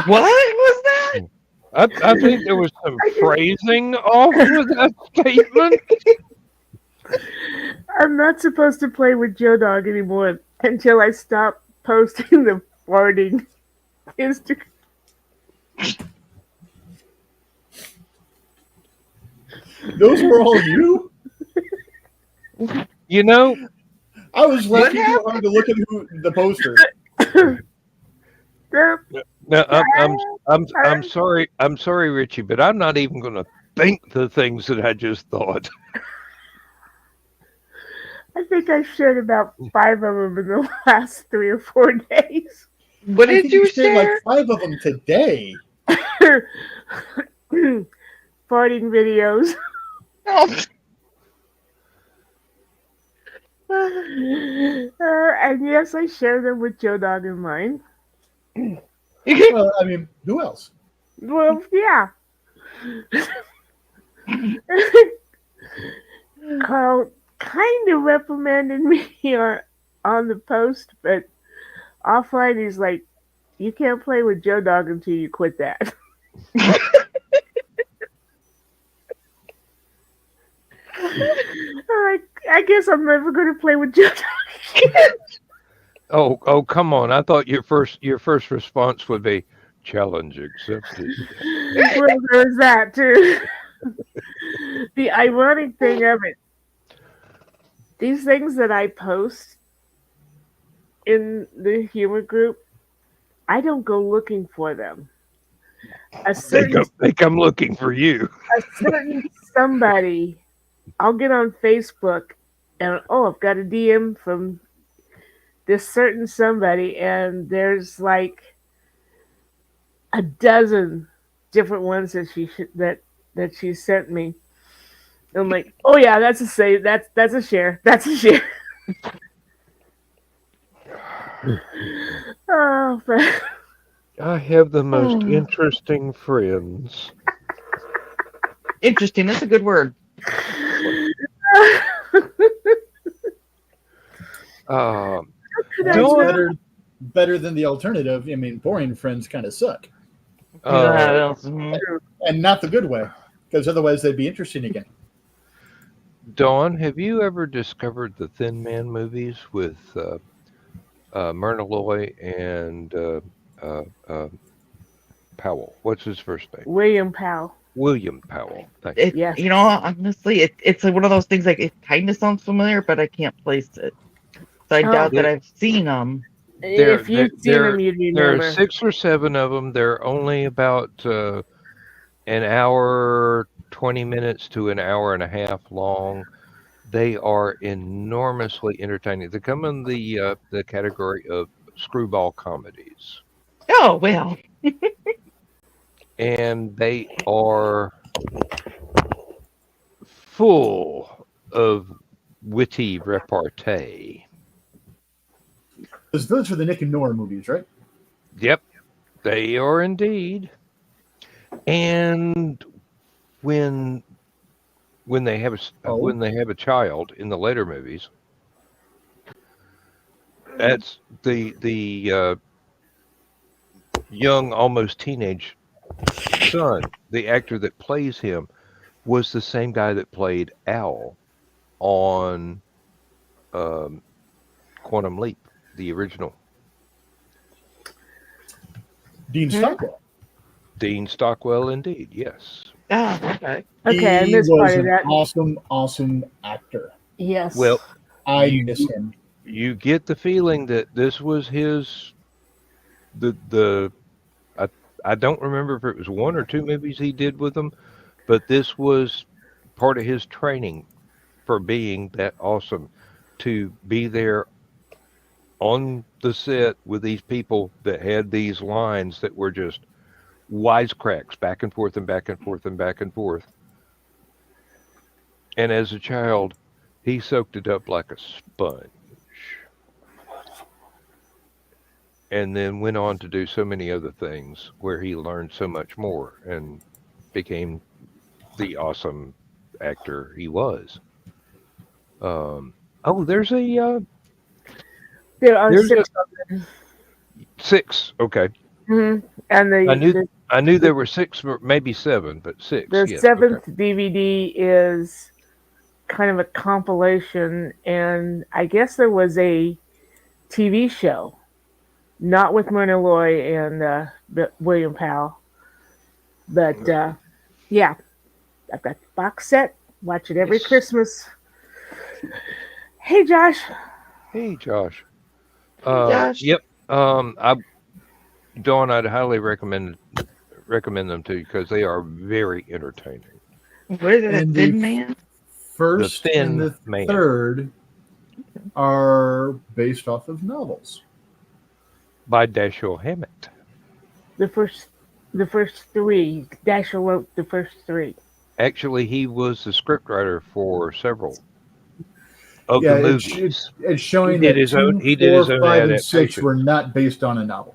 What was that? I think there was some phrasing off with that statement. I'm not supposed to play with Joe Dog anymore until I stop posting the farting Instagram. Those were all you? You know, I was What laughing too hard to look at the poster. Yep. no, I'm sorry. I'm sorry, Richie, but I'm not even going to think the things that I just thought. I think I shared about 5 of them in the last 3 or 4 days. What I did think you shared share? like 5 of them today. Farting videos. Oh, And yes, I share them with Joe Dog in mind. Well, I mean, who else? Well, yeah. Carl kind of reprimanded me on the post, but offline he's like, you can't play with Joe Dog until you quit that. I guess I'm never going to play with Joe Dog again. Oh, come on! I thought your first response would be challenge accepted. Well, there's that too. The ironic thing of it, these things that I post in the humor group, I don't go looking for them. They come looking for you. A certain somebody, I'll get on Facebook and I've got a DM from this certain somebody, and there's like a dozen different ones that she sent me, I'm like, oh yeah, that's a save. That's a share. That's a share. Oh, but, I have the most interesting friends. Interesting. That's a good word. Um, could I That's Dawn, not? better than the alternative. I mean, boring friends kind of suck, Mhm. and not the good way, because otherwise they'd be interesting again. Dawn, have you ever discovered the Thin Man movies with Myrna Loy and uh, uh, Powell? What's his first name? William Powell. William Powell. Thank you. It, Yes. you know, honestly, it's one of those things like it kind of sounds familiar, but I can't place it. So I doubt that There, I've seen them. there, If there, you've seen there, them, you'd there are remember. 6 or 7 of them. They're only about an hour, 20 minutes to an hour and a half long. They are enormously entertaining. They come in the category of screwball comedies, Oh well. and they are full of witty repartee. Because those are the Nick and Nora movies, right? Yep, they are indeed. And when when they have Oh, when they have a child in the later movies, that's the young, almost teenage son. The actor that plays him was the same guy that played Al on um, Quantum Leap, the original. Dean Hmm? Stockwell. Dean Stockwell, indeed. Yes. Oh, okay. Okay, I He missed part was of an that. awesome, awesome actor. Yes. Well, I miss you him. you get the feeling that this was his the I I don't remember if it was 1 or 2 movies he did with them, but this was part of his training for being that awesome to be there on the set with these people that had these lines that were just wisecracks back and forth and back and forth and back and forth. And as a child, he soaked it up like a sponge and then went on to do so many other things where he learned so much more and became the awesome actor he was. Oh, There are there's a 6 of them. 6. Okay, And I the, knew the I knew there were 6, or maybe 7, but 6. the Yes. Okay. seventh DVD is kind of a compilation, and I guess there was a TV show, not with Myrna Loy and William Powell, but yeah, I've got the box set. Watch it every Yes. Christmas. Hey, Josh. Hey, Josh. Gosh. Yep. I Dawn, I'd highly recommend them to you because they are very entertaining. What is it? A And the thin man? The first and Thin the Man third are based off of novels. by Dashiell Hammett. The first, the first 3. Dasher wrote the first 3. Actually, he was the scriptwriter for several of the Yeah, movies. it's showing that two, He did his four, own five, and six adaptation. were not based on a novel.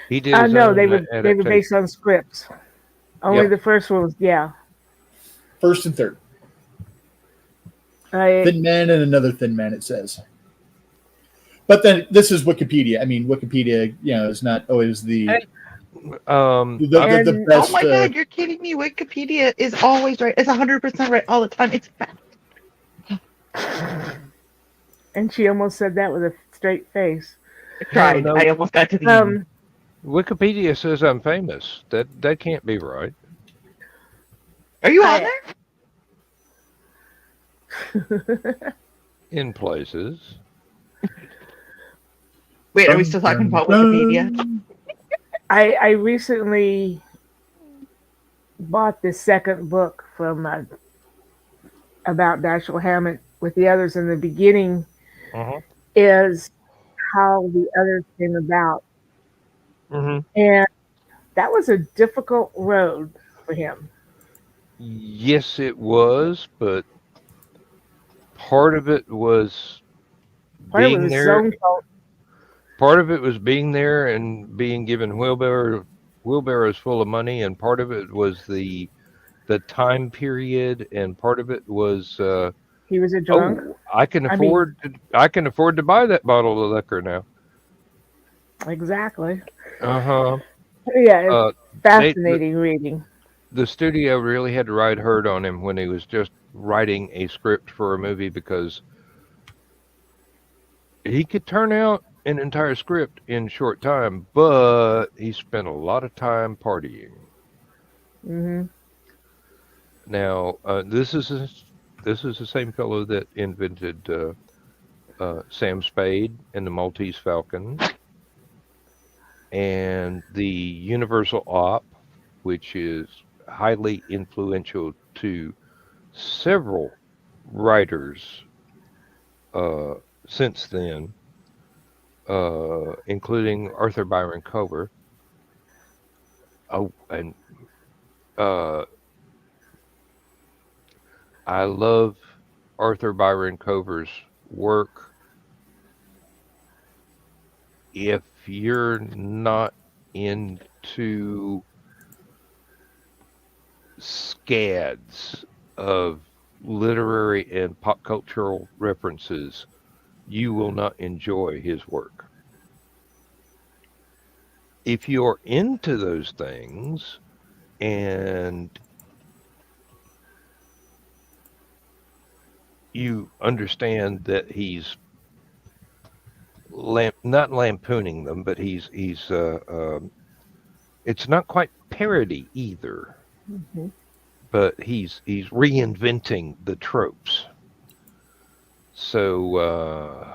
He did his No, own they were based adaptation. on scripts. Only Yep. the first one was, yeah. First and third. I Thin Man and another Thin Man, it says. But then this is Wikipedia. I mean, Wikipedia, is not always the Hey, um, the, I, the, the and Oh best. my God, you're kidding me. Wikipedia is always right. It's 100% right all the time. It's fact. and she almost said that with a straight face. I no, tried. no. I almost got to the end. Wikipedia says I'm famous. That can't be right. Are you on I there? In places. Wait, are we Dun, still talking dun, about Wikipedia? dun. I recently bought the second book from about Dashiell Hammett with the others, and the beginning Uh-huh. is how the others came about, Hmm. and that was a difficult road for him. Yes, it was, but part of it was Part of it being was his there. own fault. Part of it was being there and being given wheelbarrows full of money, and part of it was the time period, and part of it was He was a drunk. oh, I mean, I can afford to buy that bottle of liquor now. exactly. Uh-huh. Yeah, Uh they fascinating reading. the studio really had to ride hard on him when he was just writing a script for a movie because he could turn out an entire script in short time, but he spent a lot of time partying. Hmm. Now, this is the same fellow that invented Sam Spade and the Maltese Falcon and the Universal Op, which is highly influential to several writers uh, since then, including Arthur Byron Cover. Oh, and uh, I love Arthur Byron Cover's work. If you're not into scads of literary and pop cultural references, you will not enjoy his work. If you're into those things and you understand that he's not lampooning them, but he's it's not quite parody either, Hmm. but he's reinventing the tropes. So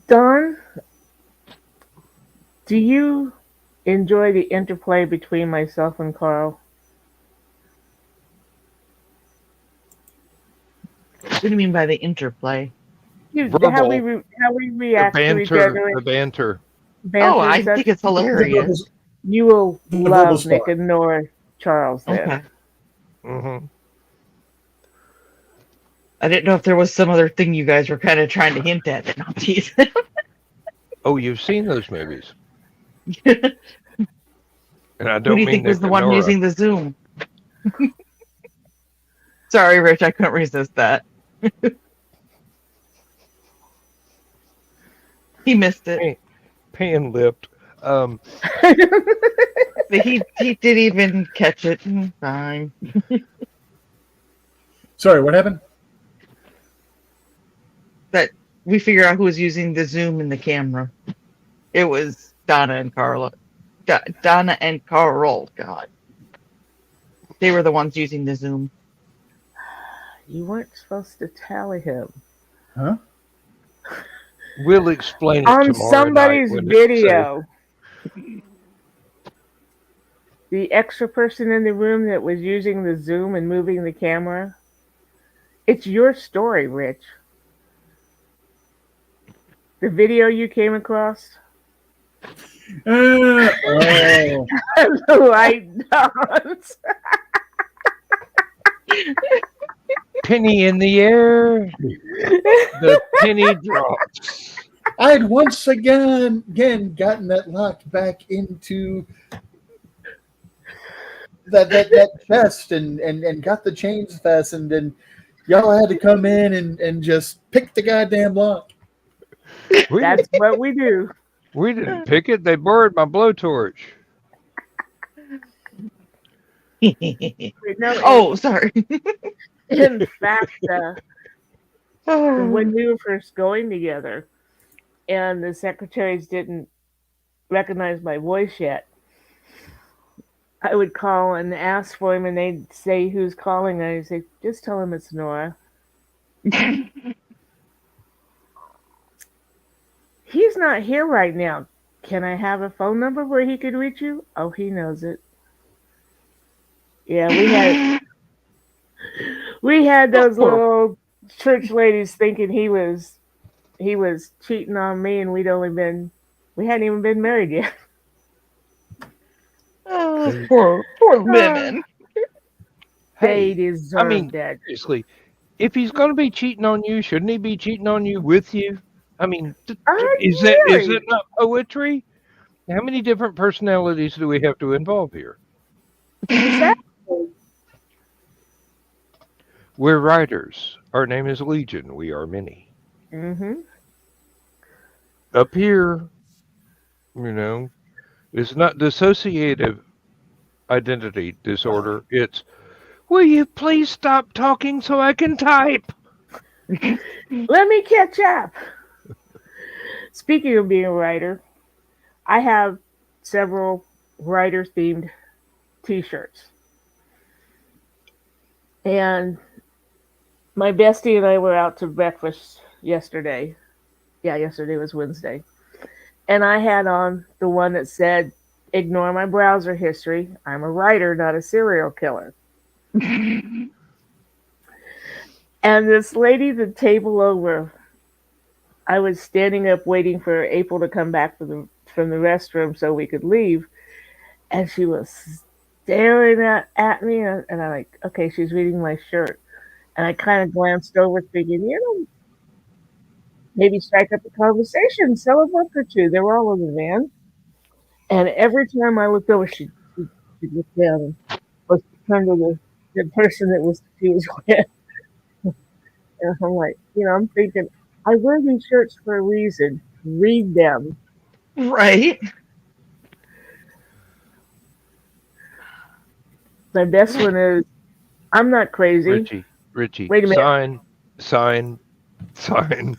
Don, do you enjoy the interplay between myself and Carl? What do you mean by the interplay? verbal, How we react to each other the and banter. Oh, banter and I such. think it's The verbal, hilarious. You will the verbal love Nick spark. and Nora Charles then. Okay. Hmm. I didn't know if there was some other thing you guys were kind of trying to hint at that not tease. Oh, you've seen those movies, Who and I do don't you mean think was Nick the and one Nora. using the Zoom? Sorry, Rich, I couldn't resist that. He missed it. Pan lipped. Um, He did even catch it. Fine. Sorry, what happened? That we figure out who was using the Zoom and the camera. It was Donna and Carla. Donna and Carl. God, they were the ones using the Zoom. You weren't supposed to tally him. Huh? we'll explain it On tomorrow night somebody's when it's safe. video, the extra person in the room that was using the Zoom and moving the camera, it's your story, Rich. The video you came across, Oh, the light dawns. Penny in the air, the penny drops. I had once again gotten that locked back into that chest and got the chains fastened, and y'all had to come in and just pick the goddamn lock. We That's didn't, what we do. we didn't pick it. They borrowed my blowtorch. No, Oh, sorry. in fact, Oh. when we were first going together, and the secretaries didn't recognize my voice yet, I would call and ask for him, and they'd say who's calling, and I'd say, just tell him it's Nora. He's not here right now. Can I have a phone number where he could reach you? Oh, he knows it. Yeah, we had those little church ladies thinking he was cheating on me, and we hadn't even been married yet. Oh, poor women. They Hey, I mean, deserved it. seriously, if he's going to be cheating on you, shouldn't he be cheating on you with you? I mean, is Really? it not poetry? How many different personalities do we have to involve here? Exactly. We're writers. Our name is Legion. We are many. Mm-hmm. Up here, you know, it's not dissociative identity disorder. It's, will you please stop talking so I can type? Let me catch up. Speaking of being a writer, I have several writer themed t shirts. And my bestie and I were out to breakfast yesterday. Yeah, yesterday was Wednesday. And I had on the one that said, ignore my browser history. I'm a writer, not a serial killer. And this lady, the table over, I was standing up waiting for April to come back from the restroom so we could leave. And she was staring at me. And I'm like, okay, she's reading my shirt. And I kind of glanced over thinking, maybe strike up a conversation, sell a book or two. They were all in the van. And every time I looked over, she'd look down and turn to the person that she was with. And I'm like, I'm thinking, I wear these shirts for a reason. Read them. Right. My best one is, I'm not crazy. Richie, Wait a minute. sign.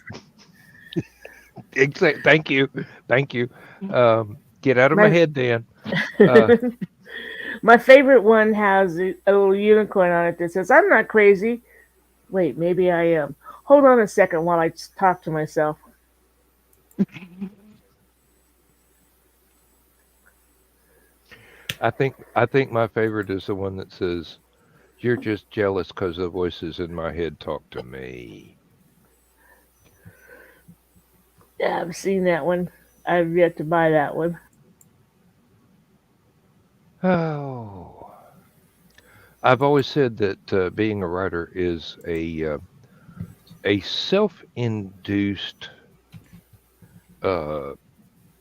Thank you. Get out of my My, head, Dan. Uh, my favorite one has a little unicorn on it that says, I'm not crazy. Wait, maybe I am. Hold on a second while I talk to myself. I think my favorite is the one that says, "You're just jealous because the voices in my head talk to me." Yeah, I've seen that one. I've yet to buy that one. Oh, I've always said that being a writer is a self-induced uh,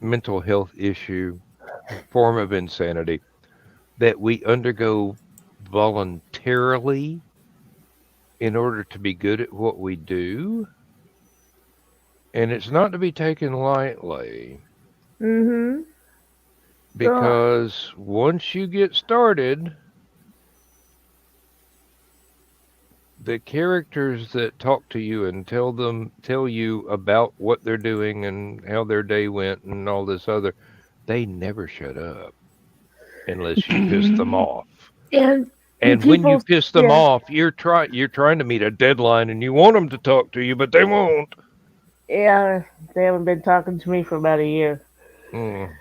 mental health issue, form of insanity that we undergo voluntarily in order to be good at what we do. And it's not to be taken lightly Mm-hmm. So, because once you get started, the characters that talk to you and tell you about what they're doing and how their day went and all this other, they never shut up unless you piss them off. and And when you people, piss them yeah, off, you're trying to meet a deadline and you want them to talk to you, but they won't. yeah, they haven't been talking to me for about a year. Mm.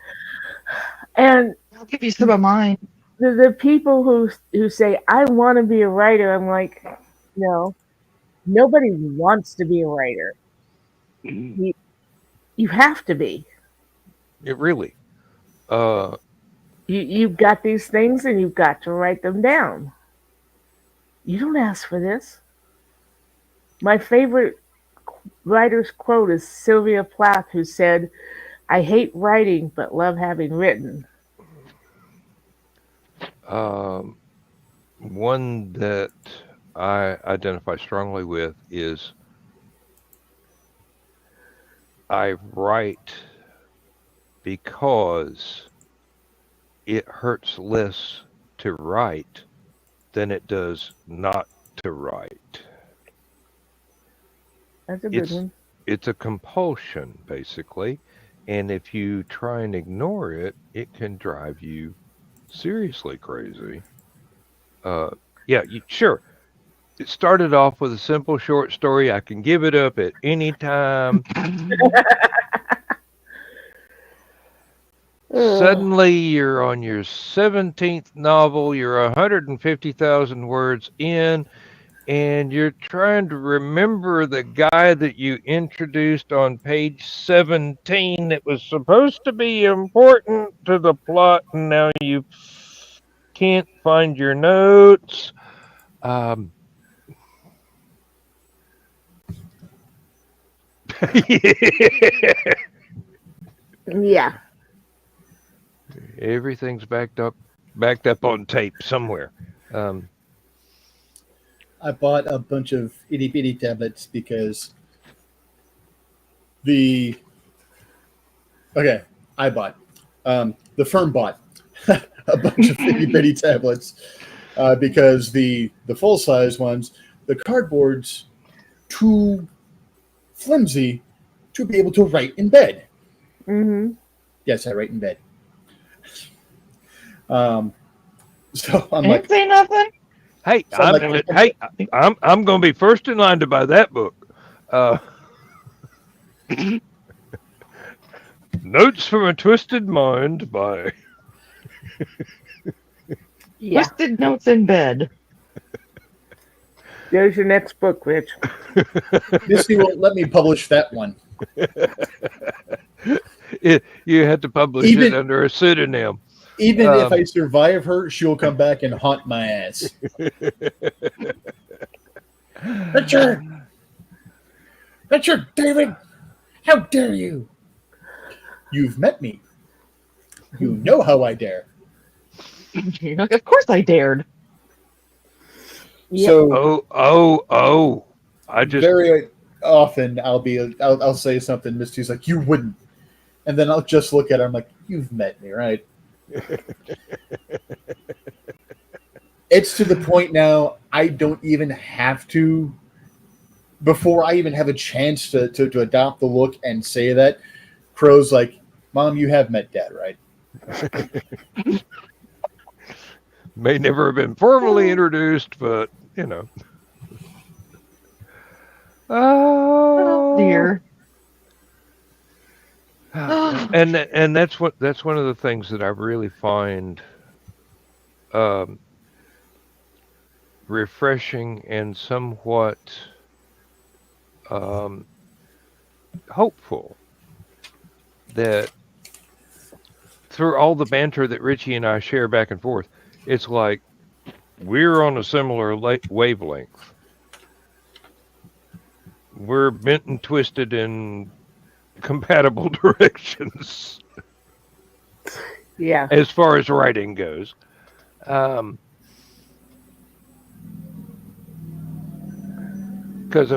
And I'll give you some of mine. the people who say I want to be a writer, I'm like, no, nobody wants to be a writer. You, you have to be. It really. Uh, You've got these things and you've got to write them down. You don't ask for this. My favorite writer's quote is Sylvia Plath, who said, I hate writing but love having written. um, one that I identify strongly with is I write because it hurts less to write than it does not to write. That's a good It's one. it's a compulsion basically, and if you try and ignore it, it can drive you seriously crazy. Uh, yeah, sure. It started off with a simple short story. I can give it up at any time. Ugh. Suddenly, you're on your 17th novel. You're 150,000 words in, and you're trying to remember the guy that you introduced on page 17 that was supposed to be important to the plot, and now you can't find your notes. Um, Yeah. Everything's backed up on tape somewhere. Um, I bought a bunch of itty bitty tablets because the okay, I bought the firm bought a bunch of itty bitty tablets because the full size ones, the cardboard's too flimsy to be able to write in bed. Mm-hmm. Yes, I write in bed. So I'm Can't like, say nothing. hey, So I'm like- I'm going to be first in line to buy that book. Notes from a Twisted Mind by Yeah. Twisted notes in bed. There's your next book, Rich. Disney won't let me publish that one. You had to publish Even- it under a pseudonym. Even if I survive her, she'll come back and haunt my ass. Richard! Richard, David! How dare you? You've met me. You know how I dare. Of course I dared. Yep. So I just very often I'll say something, Misty's like, you wouldn't. And then I'll just look at her, I'm like, you've met me, right? It's to the point now I don't even have to, before I even have a chance to adopt the look and say that, Crow's like, Mom, you have met Dad, right? may never have been formally introduced, but you know. Oh dear. And that's one of the things that I really find refreshing and somewhat hopeful, that through all the banter that Richie and I share back and forth, it's like we're on a similar wavelength. We're bent and twisted in compatible directions Yeah. as far as writing goes. Because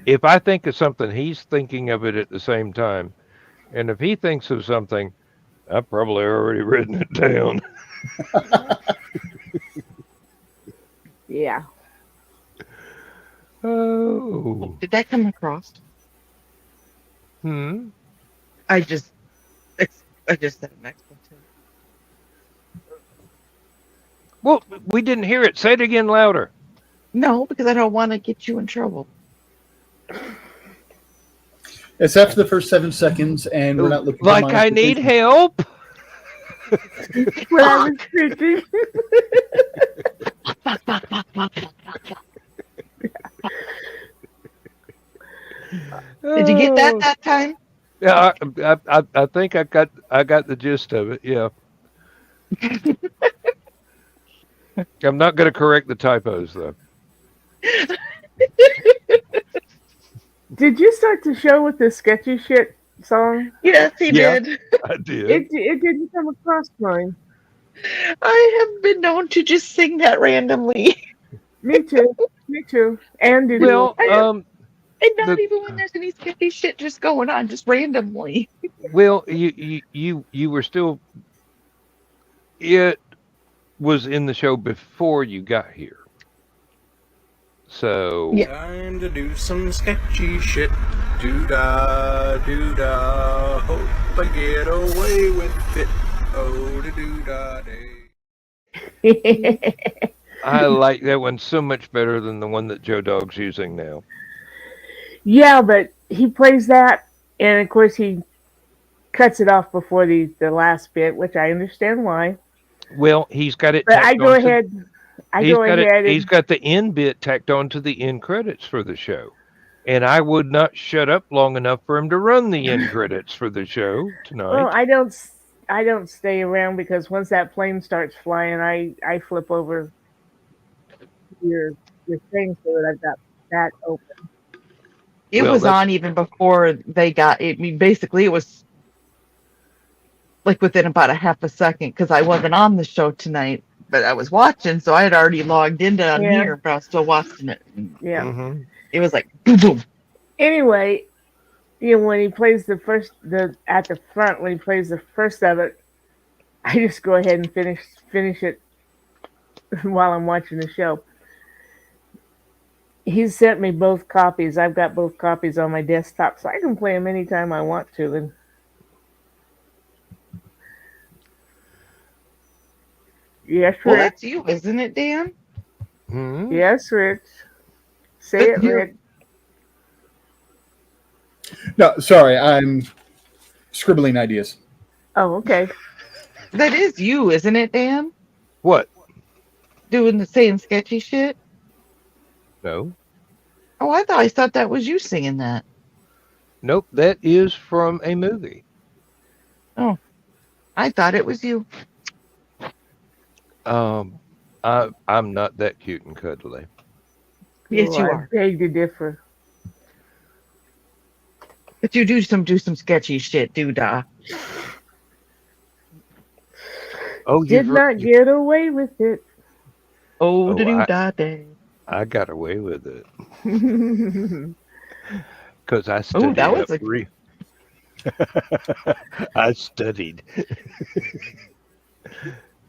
if I think of something, he's thinking of it at the same time, and if he thinks of something, I've probably already written it down. Yeah. Oh. Did that come across? I just said an expletive. Well, we didn't hear it. Say it again louder. No, because I don't want to get you in trouble. It's after the first 7 seconds, and we're not looking for Like I need monetization. help. When I was speaking. Did you get that time? Yeah, I think I got the gist of it. Yeah. I'm not going to correct the typos though. Did you start the show with the sketchy shit song? Yes, he Yeah. did. I did. It didn't come across mine. I have been known to just sing that randomly. Me too. Me too. And did Well, And not The- even when there's any sketchy shit just going on, just randomly. well, you were still. It was in the show before you got here. So Yeah. Time to do some sketchy shit. Doo-dah, doo-dah. Hope I get away with it. Oh, da doo-dah day. I like that one so much better than the one that Joe Dog's using now. Yeah, but he plays that, and of course he cuts it off before the last bit, which I understand why. Well, he's got it. But I tacked go onto- ahead. He's got the end bit tacked onto the end credits for the show, and I would not shut up long enough for him to run the end credits for the show tonight. Well, I don't stay around because once that plane starts flying, I flip over. your thing so that I've got that open. It Well, was that's- on even before they got it. I mean, basically, it was like within about a half a second because I wasn't on the show tonight, but I was watching, so I had already logged into on Yeah. here, but I was still watching it. And Yeah. Mm-hmm. it was like boom, boom. Anyway, when he plays at the front, when he plays the first of it, I just go ahead and finish it while I'm watching the show. He sent me both copies. I've got both copies on my desktop, so I can play them anytime I want to. And yes, Well, Rick. that's you, isn't it, Dan? Mm-hmm. Yes, Rich. Say it, You're- Rick. No, sorry, I'm scribbling ideas. Oh, okay. That is you, isn't it, Dan? What? Doing the saying sketchy shit. No. Oh, I thought that was you singing that. Nope. That is from a movie. Oh, I thought it was you. I'm not that cute and cuddly. Yes, Oh, you I are. beg to differ. But you do some sketchy shit, doo-dah. Oh, Did not get away with it. Oh, Oh, the doo-dah day. I got away with it Yeah, because I studied. that was up I studied.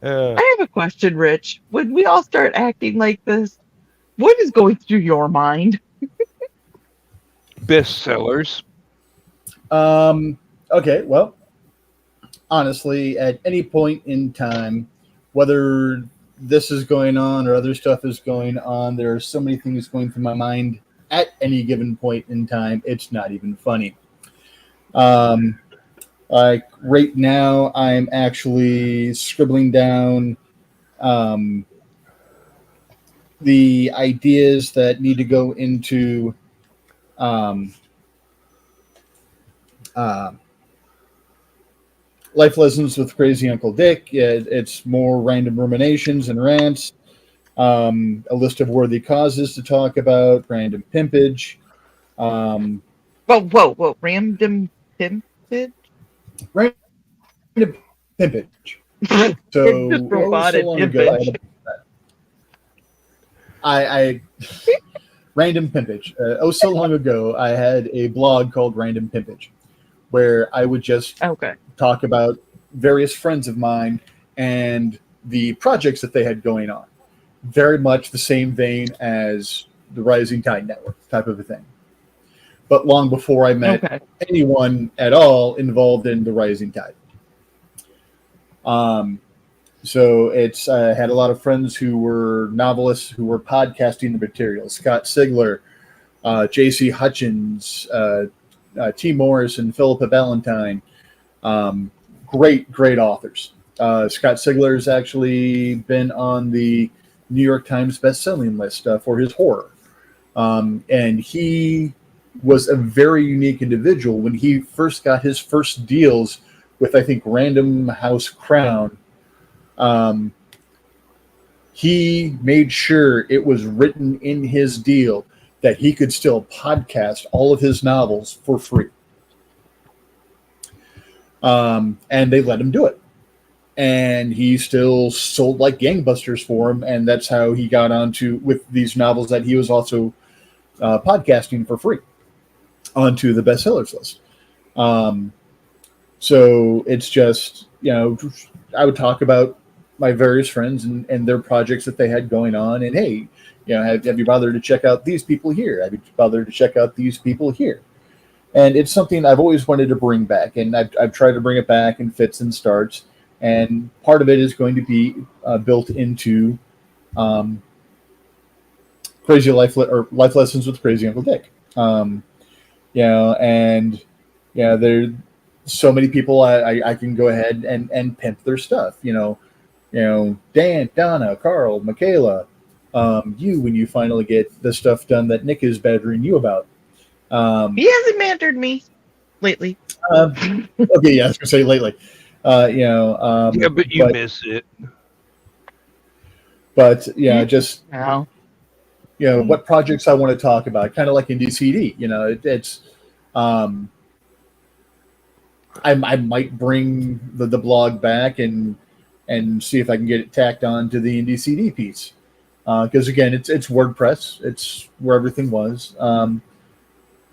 I have a question, Rich. When we all start acting like this, what is going through your mind? Bestsellers. Okay, well, honestly, at any point in time, whether this is going on or other stuff is going on, there are so many things going through my mind at any given point in time, it's not even funny. Like right now, I'm actually scribbling down the ideas that need to go into Life Lessons with Crazy Uncle Dick. It's more random ruminations and rants. A list of worthy causes to talk about. Random pimpage. Whoa. Random pimpage? Random pimpage. So, Just roboted so long ago, pimpage. I random pimpage. So long ago, I had a blog called Random Pimpage, where I would just Okay. talk about various friends of mine and the projects that they had going on. Very much the same vein as the Rising Tide Network type of a thing. But long before I met anyone at all involved in the Rising Tide. So it's had a lot of friends who were novelists who were podcasting the material. Scott Sigler, J.C. Hutchins, T. Morris, and Philippa Valentine. Great authors. Scott Sigler's actually been on the New York Times best-selling list for his horror. And he was a very unique individual. When he first got his first deals with, I think, Random House Crown, he made sure it was written in his deal that he could still podcast all of his novels for free. And they let him do it. And he still sold like gangbusters for him. And that's how he got onto, with these novels that he was also podcasting for free, onto the bestsellers list. So it's just, I would talk about my various friends and their projects that they had going on. And hey, have you bothered to check out these people here? Have you bothered to check out these people here? And it's something I've always wanted to bring back. And I've tried to bring it back in fits and starts. And part of it is going to be built into Crazy Life Lessons with Crazy Uncle Dick. There's so many people I can go ahead and pimp their stuff. Dan, Donna, Carl, Michaela, you when you finally get the stuff done that Nick is badgering you about. He hasn't bantered me lately. Okay, yeah, I was gonna say lately. But you miss it. But yeah, just No. what projects I want to talk about, kind of like in DCD. It's I might bring the blog back and see if I can get it tacked on to the NDCD piece. Because again, it's WordPress, it's where everything was.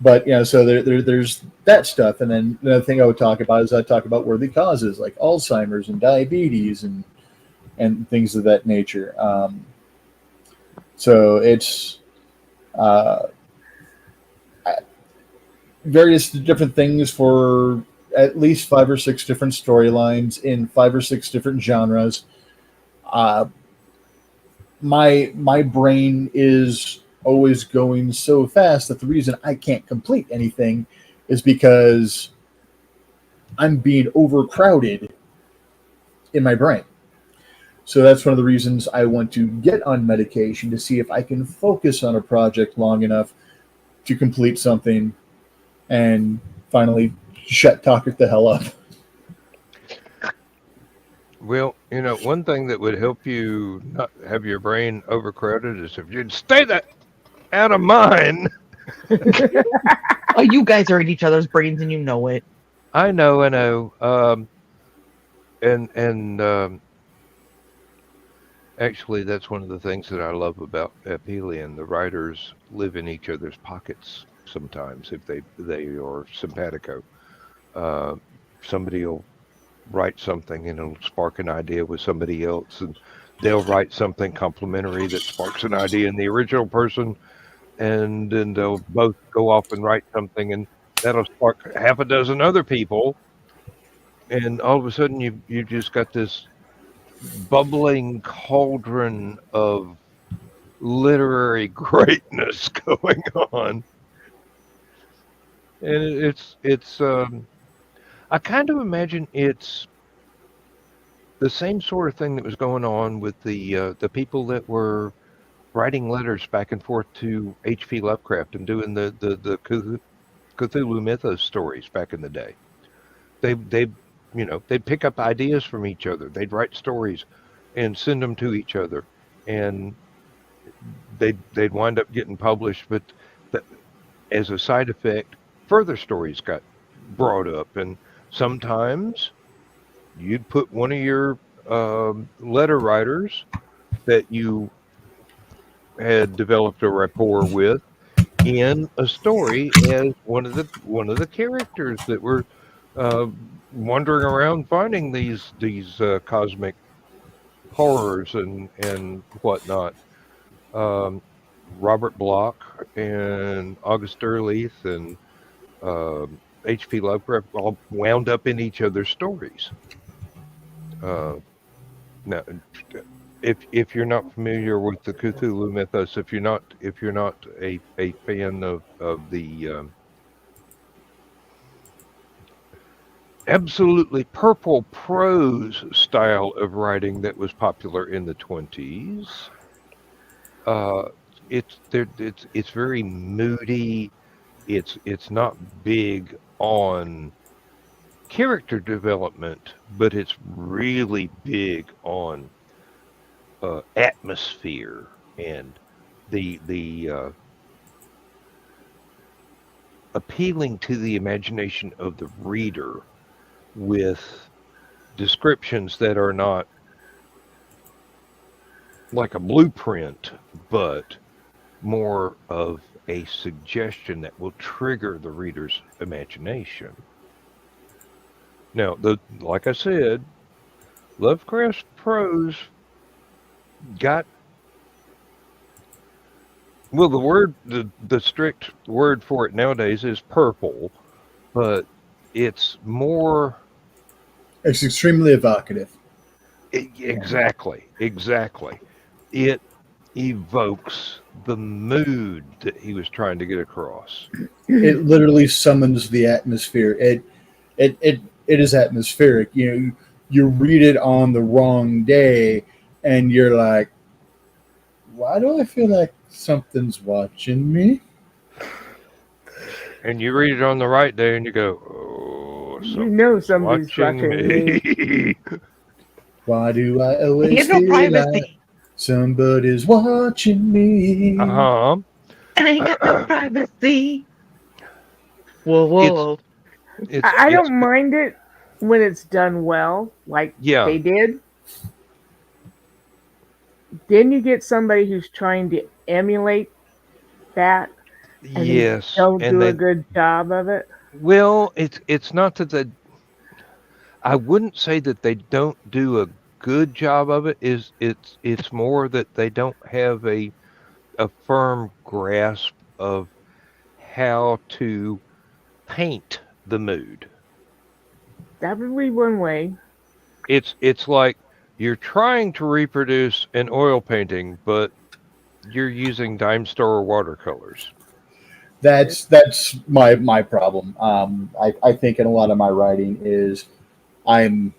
But so there's that stuff, and then another thing I would talk about is I talk about worthy causes like Alzheimer's and diabetes and things of that nature. So it's various different things for at least 5 or 6 different storylines in 5 or 6 different genres. My brain is always going so fast that the reason I can't complete anything is because I'm being overcrowded in my brain. So that's one of the reasons I want to get on medication, to see if I can focus on a project long enough to complete something and finally shut talk it the hell up. Well, one thing that would help you not have your brain overcrowded is if you'd stay that out of mine. Oh, you guys are in each other's brains and you know it. I know. And actually, that's one of the things that I love about Apelian. The writers live in each other's pockets sometimes if they are simpatico. Somebody will write something and it'll spark an idea with somebody else, and they'll write something complimentary that sparks an idea in the original person, and then they'll both go off and write something, and that'll spark half a dozen other people, and all of a sudden you just got this bubbling cauldron of literary greatness going on. And it's I kind of imagine it's the same sort of thing that was going on with the people that were writing letters back and forth to H.P. Lovecraft and doing the Cthulhu mythos stories back in the day. They'd pick up ideas from each other. They'd write stories and send them to each other, and they'd wind up getting published. But as a side effect, further stories got brought up, and sometimes you'd put one of your letter writers that you had developed a rapport with in a story as one of the characters that were wandering around finding these cosmic horrors and whatnot. Robert Bloch and August Derleth and H.P. Lovecraft all wound up in each other's stories. Now, if you're not familiar with the Cthulhu mythos, if you're not a fan of the absolutely purple prose style of writing that was popular in the 20s, it's very moody. It's not big on character development, but it's really big on atmosphere and the appealing to the imagination of the reader with descriptions that are not like a blueprint, but more of a suggestion that will trigger the reader's imagination. Now, like I said, Lovecraft's prose got, well, the strict word for it nowadays is purple, but it's more... It's extremely evocative. Exactly. It evokes the mood that he was trying to get across. It literally summons the atmosphere. It is atmospheric. You read it on the wrong day, and you're like, why do I feel like something's watching me? And you read it on the right day, and you go, oh, somebody's watching me. Why do I always He has no feel privacy. like Somebody's watching me. Uh-huh. And I ain't got no privacy. Whoa, whoa. I It's don't mind it when it's done well, like yeah. they did. Then you get somebody who's trying to emulate that, and they Yes, don't and do a they good job of it. well, it's not that they I wouldn't say that they don't do a good job of it. It's more that they don't have a firm grasp of how to paint the mood. That would be one way. It's like you're trying to reproduce an oil painting, but you're using dime store watercolors. That's my problem. I think in a lot of my writing is I'm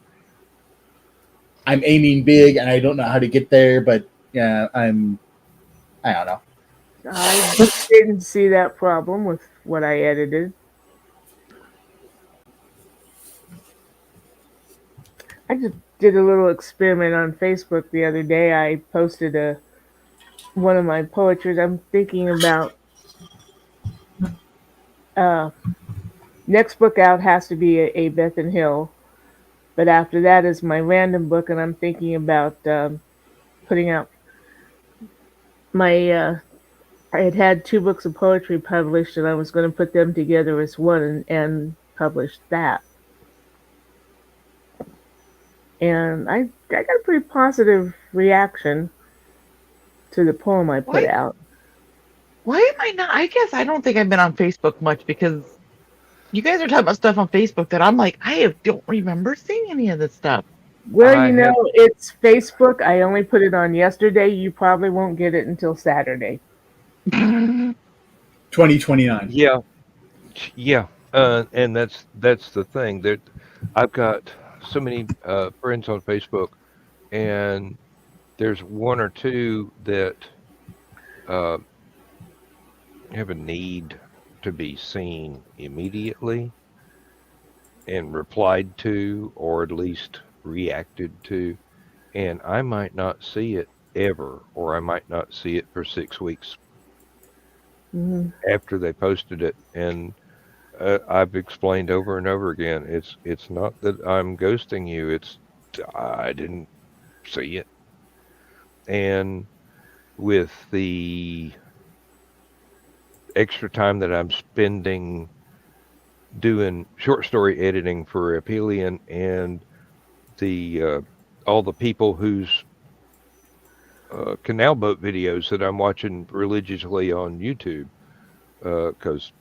I'm aiming big and I don't know how to get there, but yeah, I don't know. I didn't see that problem with what I edited. I just did a little experiment on Facebook the other day. I posted a one of my poetries. I'm thinking about uh, next book out has to be a Bethan Hill, but after that is my random book, and I'm thinking about putting out my. I had two books of poetry published, and I was going to put them together as one and publish that. And I got a pretty positive reaction to the poem I put Why? out. Why am I not? I guess I don't think I've been on Facebook much because you guys are talking about stuff on Facebook that I'm like, don't remember seeing any of this stuff. Well, I you have know, it's Facebook. I only put it on yesterday. You probably won't get it until Saturday. 2029. yeah, yeah, and that's the thing that I've got so many friends on Facebook, and there's one or two that uh, have a need to be seen immediately and replied to, or at least reacted to, and I might not see it ever, or I might not see it for 6 weeks Mhm. after they posted it, and I've explained over and over again. It's not that I'm ghosting you. It's I didn't see it, and with the extra time that I'm spending doing short story editing for Apelian and the all the people whose canal boat videos that I'm watching religiously on YouTube, because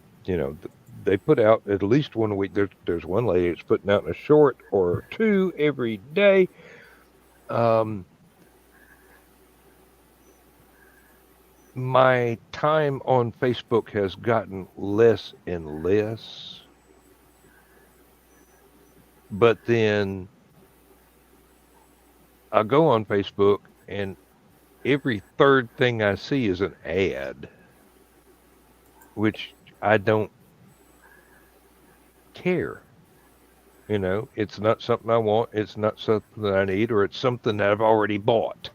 they put out at least one a week. There's one lady that's putting out a short or two every day. My time on Facebook has gotten less and less, but then I go on Facebook and every third thing I see is an ad, which I don't care. It's not something I want. It's not something that I need, or it's something that I've already bought.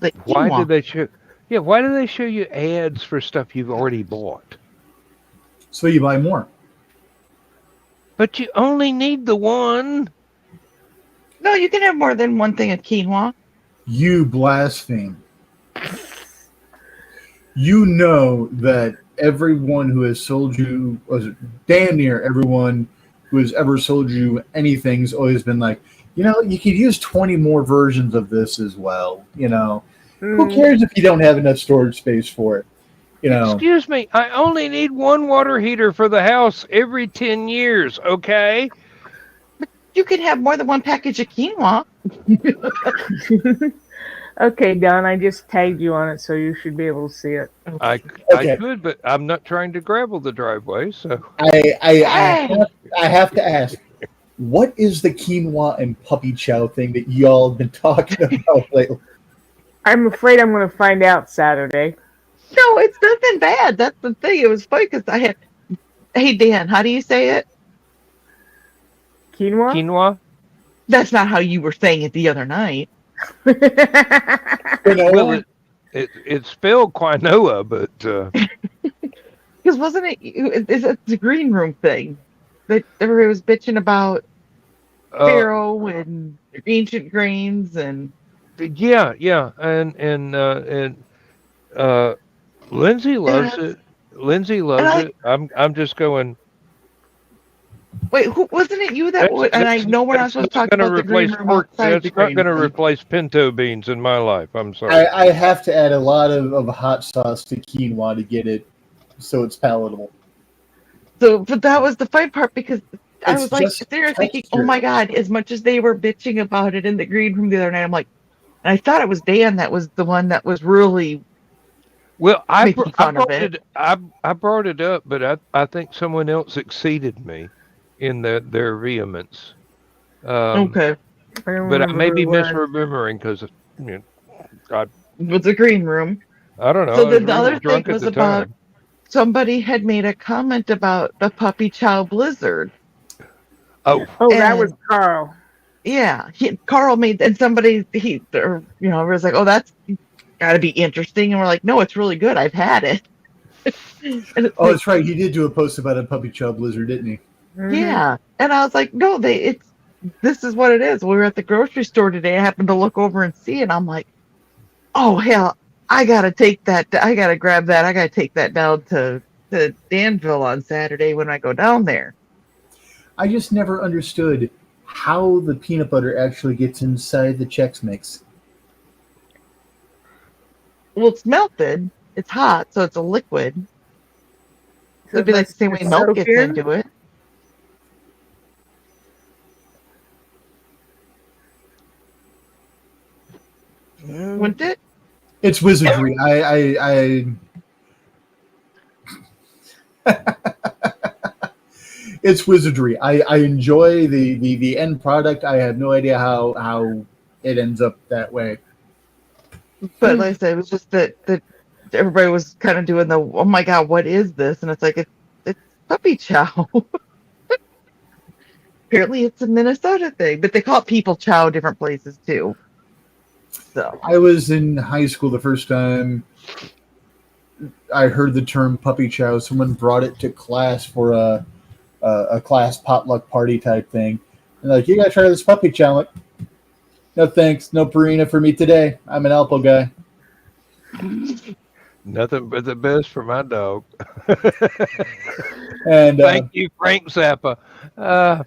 Like Why do quinoa. they show? Yeah, why do they show you ads for stuff you've already bought? So you buy more. But you only need the one. No, you can have more than one thing of quinoa. You blaspheme. You know that everyone who has sold you, was it damn near everyone who has ever sold you anything has always been like, you could use 20 more versions of this as well. Who cares if you don't have enough storage space for it? Excuse me, I only need one water heater for the house every 10 years, okay? You can have more than one package of quinoa. Okay, Don, I just tagged you on it, so you should be able to see it. I Okay. could, but I'm not trying to gravel the driveway, so. I have to ask, what is the quinoa and puppy chow thing that y'all have been talking about lately? I'm afraid I'm going to find out Saturday. No, it's nothing bad. That's the thing. It was funny because I had. Hey Dan, how do you say it? Quinoa? Quinoa? That's not how you were saying it the other night. Well, it's spelled quinoa, but Because wasn't it's the green room thing that everybody was bitching about uh, Pharaoh and ancient grains and yeah, and Lindsay and loves it. Lindsay and loves I it. I'm just going. wait, who wasn't it you that That's would? And I that's know we're not that's supposed to not talk going to about the green replace room pork. outside the That's not green going to room. replace pinto beans in my life. I'm sorry. I have to add a lot of hot sauce to quinoa to get it so it's palatable. So, but that was the fun part because I It's was like just there thinking, oh texture. my god, as much as they were bitching about it in the green room the other night, I'm like, and I thought it was Dan that was the one that was really Well, making I fun of brought it. it I brought it up, but I think someone else exceeded me in their vehemence. Um, Okay, I don't but I remember may who be it was. misremembering because I it was the green room. I don't know. So I was the real other thing drunk at was the about time. somebody had made a comment about the puppy chow blizzard, Oh, Oh, that was and Carl. yeah, Carl made and somebody or was like, oh, that's got to be interesting, and we're like, no, it's really good. I've had it, and it's Oh, like, that's right. He did do a post about a puppy chow blizzard, didn't he? Hmm. yeah, and I was like, no, this is what it is. We were at the grocery store today. I happened to look over and see, and I'm like, oh hell, I gotta take that. I gotta grab that. I gotta take that down to Danville on Saturday when I go down there. I just never understood how the peanut butter actually gets inside the Chex Mix. Well, it's melted. It's hot, so it's a liquid. So It'd it be like the must same way just milk soak gets in. into it. Wouldn't it? It's wizardry. It's wizardry. I enjoy the end product. I have no idea how it ends up that way. But like I said, it was just that everybody was kind of doing the, oh my god, what is this? And it's like it's puppy chow. Apparently, it's a Minnesota thing, but they call it people chow different places too. So I was in high school the first time I heard the term puppy chow. Someone brought it to class for a class potluck party type thing. And like, you gotta try this puppy chow. I'm like, no thanks, no Purina for me today. I'm an Alpo guy. nothing but the best for my dog. And Thank you, Frank Zappa. Uh,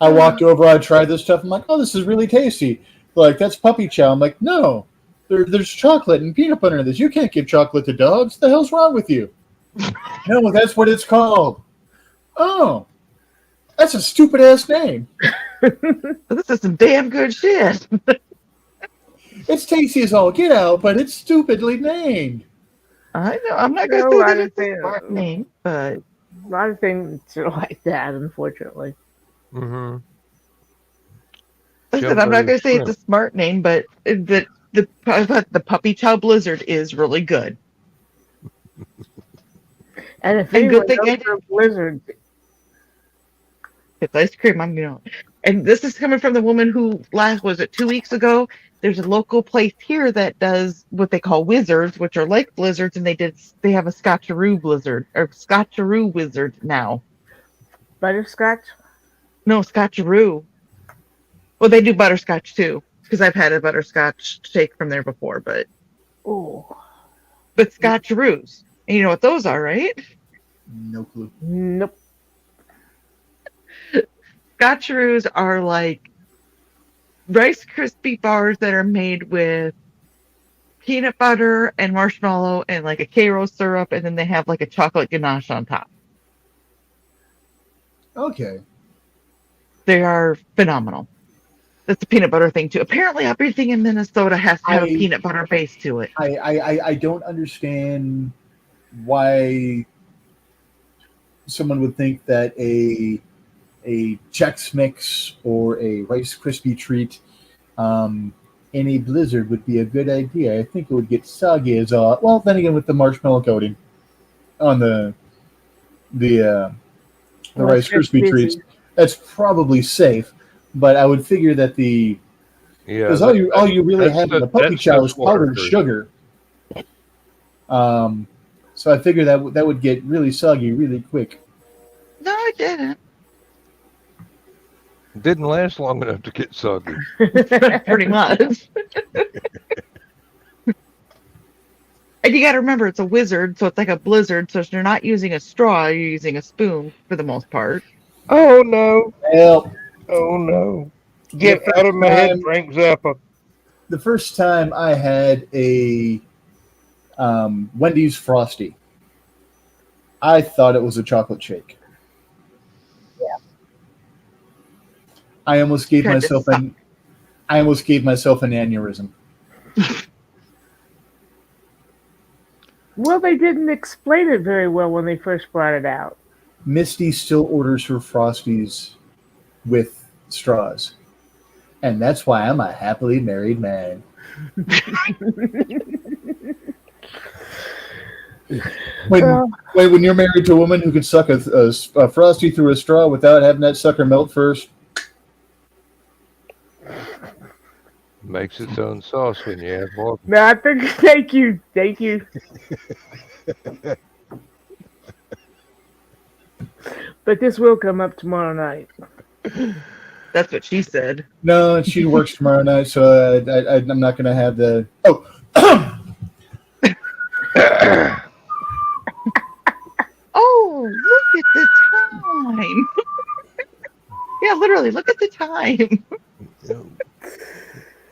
I walked over, I tried this stuff. I'm like, oh, this is really tasty. Like, that's puppy chow. I'm like, no, there's chocolate and peanut butter in this. You can't give chocolate to dogs. The hell's wrong with you? No, that's what it's called. Oh, that's a stupid ass name. this is some damn good shit. It's tasty as all get out, but it's stupidly named. I know. I'm not gonna No, say I that didn't it's a say smart name, but a lot of things are like that, unfortunately. mm-hmm. like I said, I'm not Jumbo gonna say it's a shrimp. smart name, but the puppy chow blizzard is really good. And if And good anyone thing I knows did for blizzards, it's ice cream. And this is coming from the woman who was it 2 weeks ago? There's a local place here that does what they call wizards, which are like blizzards, and they have a Scotcheroo blizzard or Scotcheroo wizard now. butterscotch. No, Scotcheroo. Well, they do butterscotch too, because I've had a butterscotch shake from there before, but Oh, Scotcheroos. And you know what those are, right? No clue. nope. Scotcheroos are like Rice Krispie bars that are made with peanut butter and marshmallow and like a Karo syrup, and then they have like a chocolate ganache on top. Okay. They are phenomenal. That's the peanut butter thing too. Apparently, everything in Minnesota has to have a peanut butter base to it. I don't understand why someone would think that a Chex Mix or a Rice Krispie treat in a blizzard would be a good idea. I think it would get soggy as all. Well, then again, with the marshmallow coating on the Rice Krispie treats, that's probably safe. But I would figure that the Yeah, Because all you really have in the puppy chow is powdered sugar. sugar. So I figured that would get really soggy really quick. No, it didn't. Didn't last long enough to get soggy. Pretty much. And you got to remember, it's a wizard, so it's like a blizzard. So if you're not using a straw, you're using a spoon for the most part. Oh no! Well, Oh no! Get the out of my head, time- Frank Zappa. the first time I had a Wendy's Frosty, I thought it was a chocolate shake. Yeah. I almost gave Tried to myself suck. an aneurysm. Well, they didn't explain it very well when they first brought it out. Misty still orders her Frosties with straws. And that's why I'm a happily married man. When you're married to a woman who can suck a Frosty through a straw without having that sucker melt first, Makes its own sauce when you have more. No, I think. Thank you. But this will come up tomorrow night. That's what she said. no, she works tomorrow night, so I'm not going to have the. Oh, Oh, look at the time. Yeah, literally, look at the time.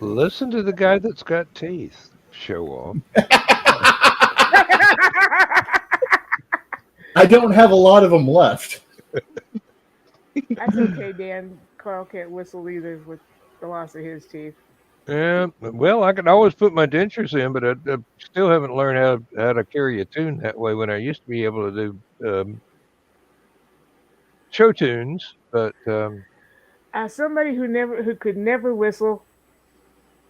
Listen to the guy that's got teeth. Show off. I don't have a lot of them left. That's okay, Dan. Carl can't whistle either with the loss of his teeth. Yeah, well, I can always put my dentures in, but I still haven't learned how to carry a tune that way when I used to be able to do show tunes. But As somebody who could never whistle,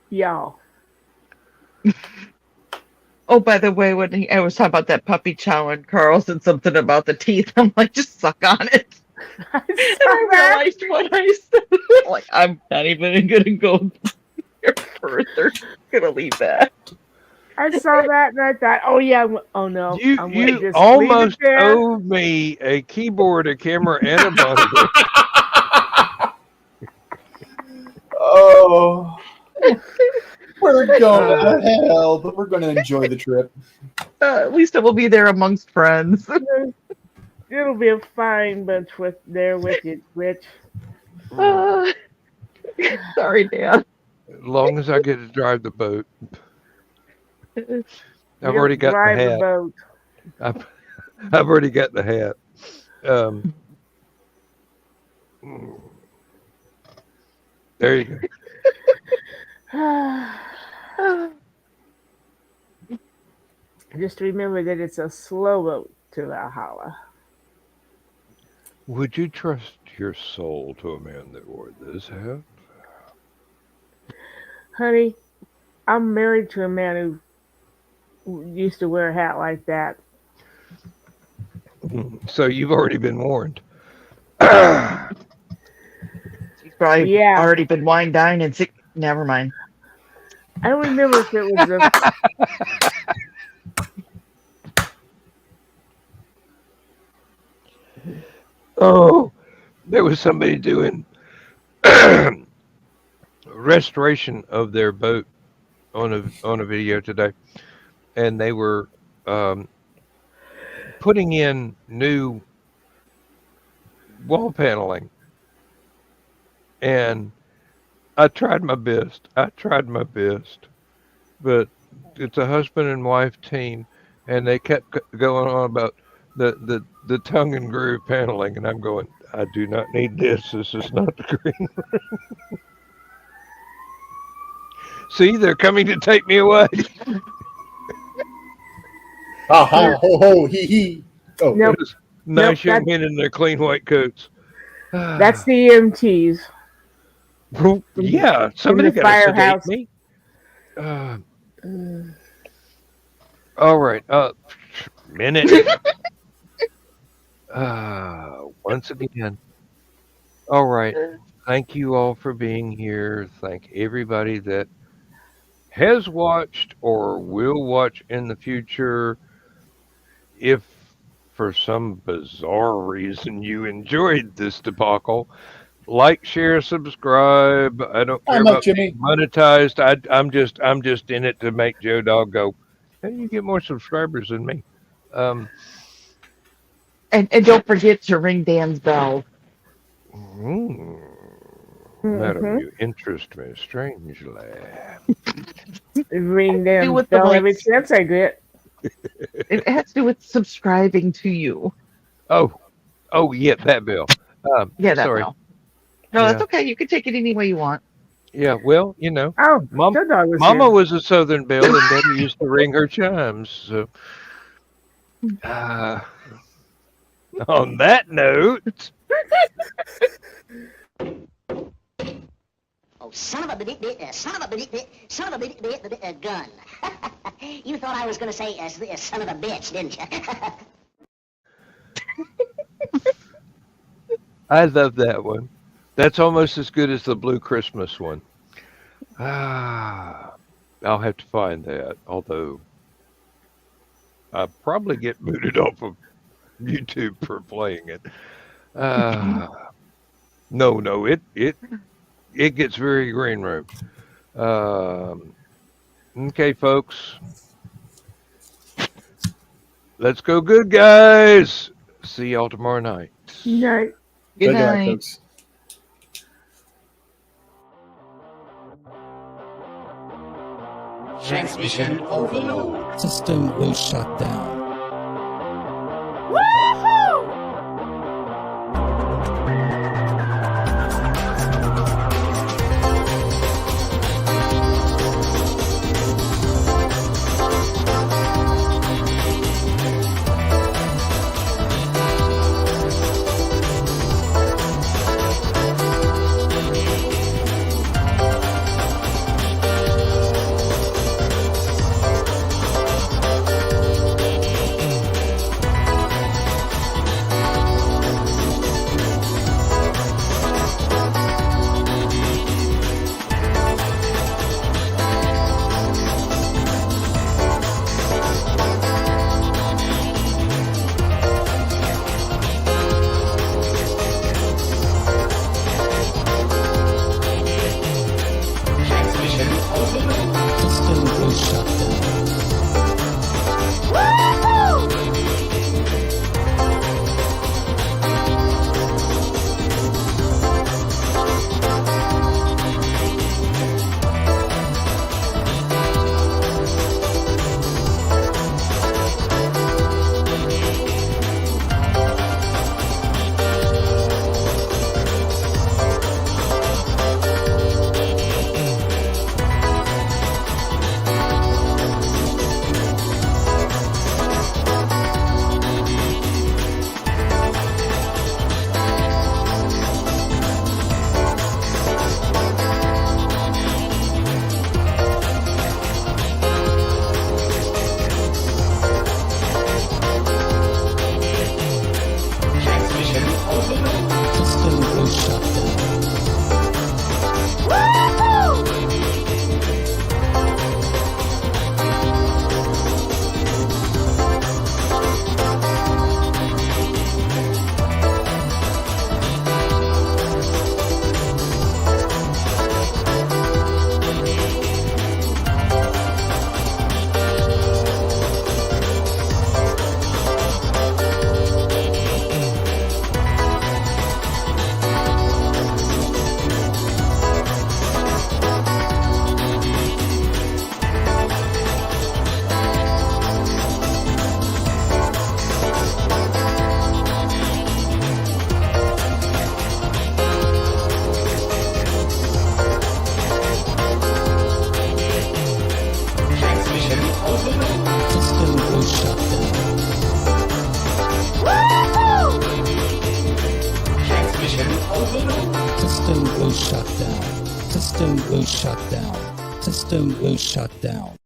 y'all. Oh, by the way, when I was talking about that puppy chow and Carl said something about the teeth, I'm like, just suck on it. I And saw I that. realized what I said. Like, I'm not even going to go further. Going to leave that. I saw that and I thought, oh yeah, oh no. you I'm gonna just leave it almost there. owed me a keyboard, a camera, and a monitor. Oh. We're going to hell, but we're going to enjoy the trip. At least it will be there amongst friends. It'll be a fine bunch with you, Rich. Sorry, Dan. As long as I get to drive the boat. I've You'll already got the drive the hat. boat. I've already got the hat. There you go. Just remember that it's a slow boat to Valhalla. Would you trust your soul to a man that wore this hat? Honey, I'm married to a man who used to wear a hat like that. So you've already been warned. He's probably Yeah. already been wine dined and sick. Never mind. I don't remember if it was a. Oh, there was somebody doing restoration of their boat on a video today, and they were putting in new wall paneling, and I tried my best, but it's a husband and wife team, and they kept going on about the tongue and groove paneling, and I'm going, I do not need this. This is not the green room. See, they're coming to take me away. Ha ha, ho ho, he he. Oh, Nope. Nice Nope, young men in their clean white coats. That's the EMTs. Yeah, somebody the got to sedate firehouse. me. All right, minute. Once again. All right. thank you all for being here. Thank everybody that has watched or will watch in the future. If for some bizarre reason you enjoyed this debacle, like, share, subscribe. I don't care I'm up, about Jimmy. being monetized. I'm just in it to make Joe Dog go, hey, you get more subscribers than me. And don't forget to ring Dan's bell. Madam, you interest me strangely. Ring Do them with the bell every likes. chance I get. It has to do with subscribing to you. Oh, yeah, that bill. Yeah, that Sorry. bell. No, that's Yeah. okay. You can take it any way you want. Yeah, well, you know, Oh, Mom, Joe Dog was Mama here. was a Southern belle, and Daddy used to ring her chimes. So, on that note, Oh, son of a gun. You thought I was going to say son of a bitch, didn't you? I love that one. That's almost as good as the Blue Christmas one. I'll have to find that, although I'll probably get booted off of YouTube for playing it. No, it gets very green room. Okay, folks. Let's go good, guys. See y'all tomorrow night. Night. Good Good night, night. folks. Transmission overload. System will shut down. System will shut down. System will shut down. System will shut down. System will shut down. System will shut down. System will shut down.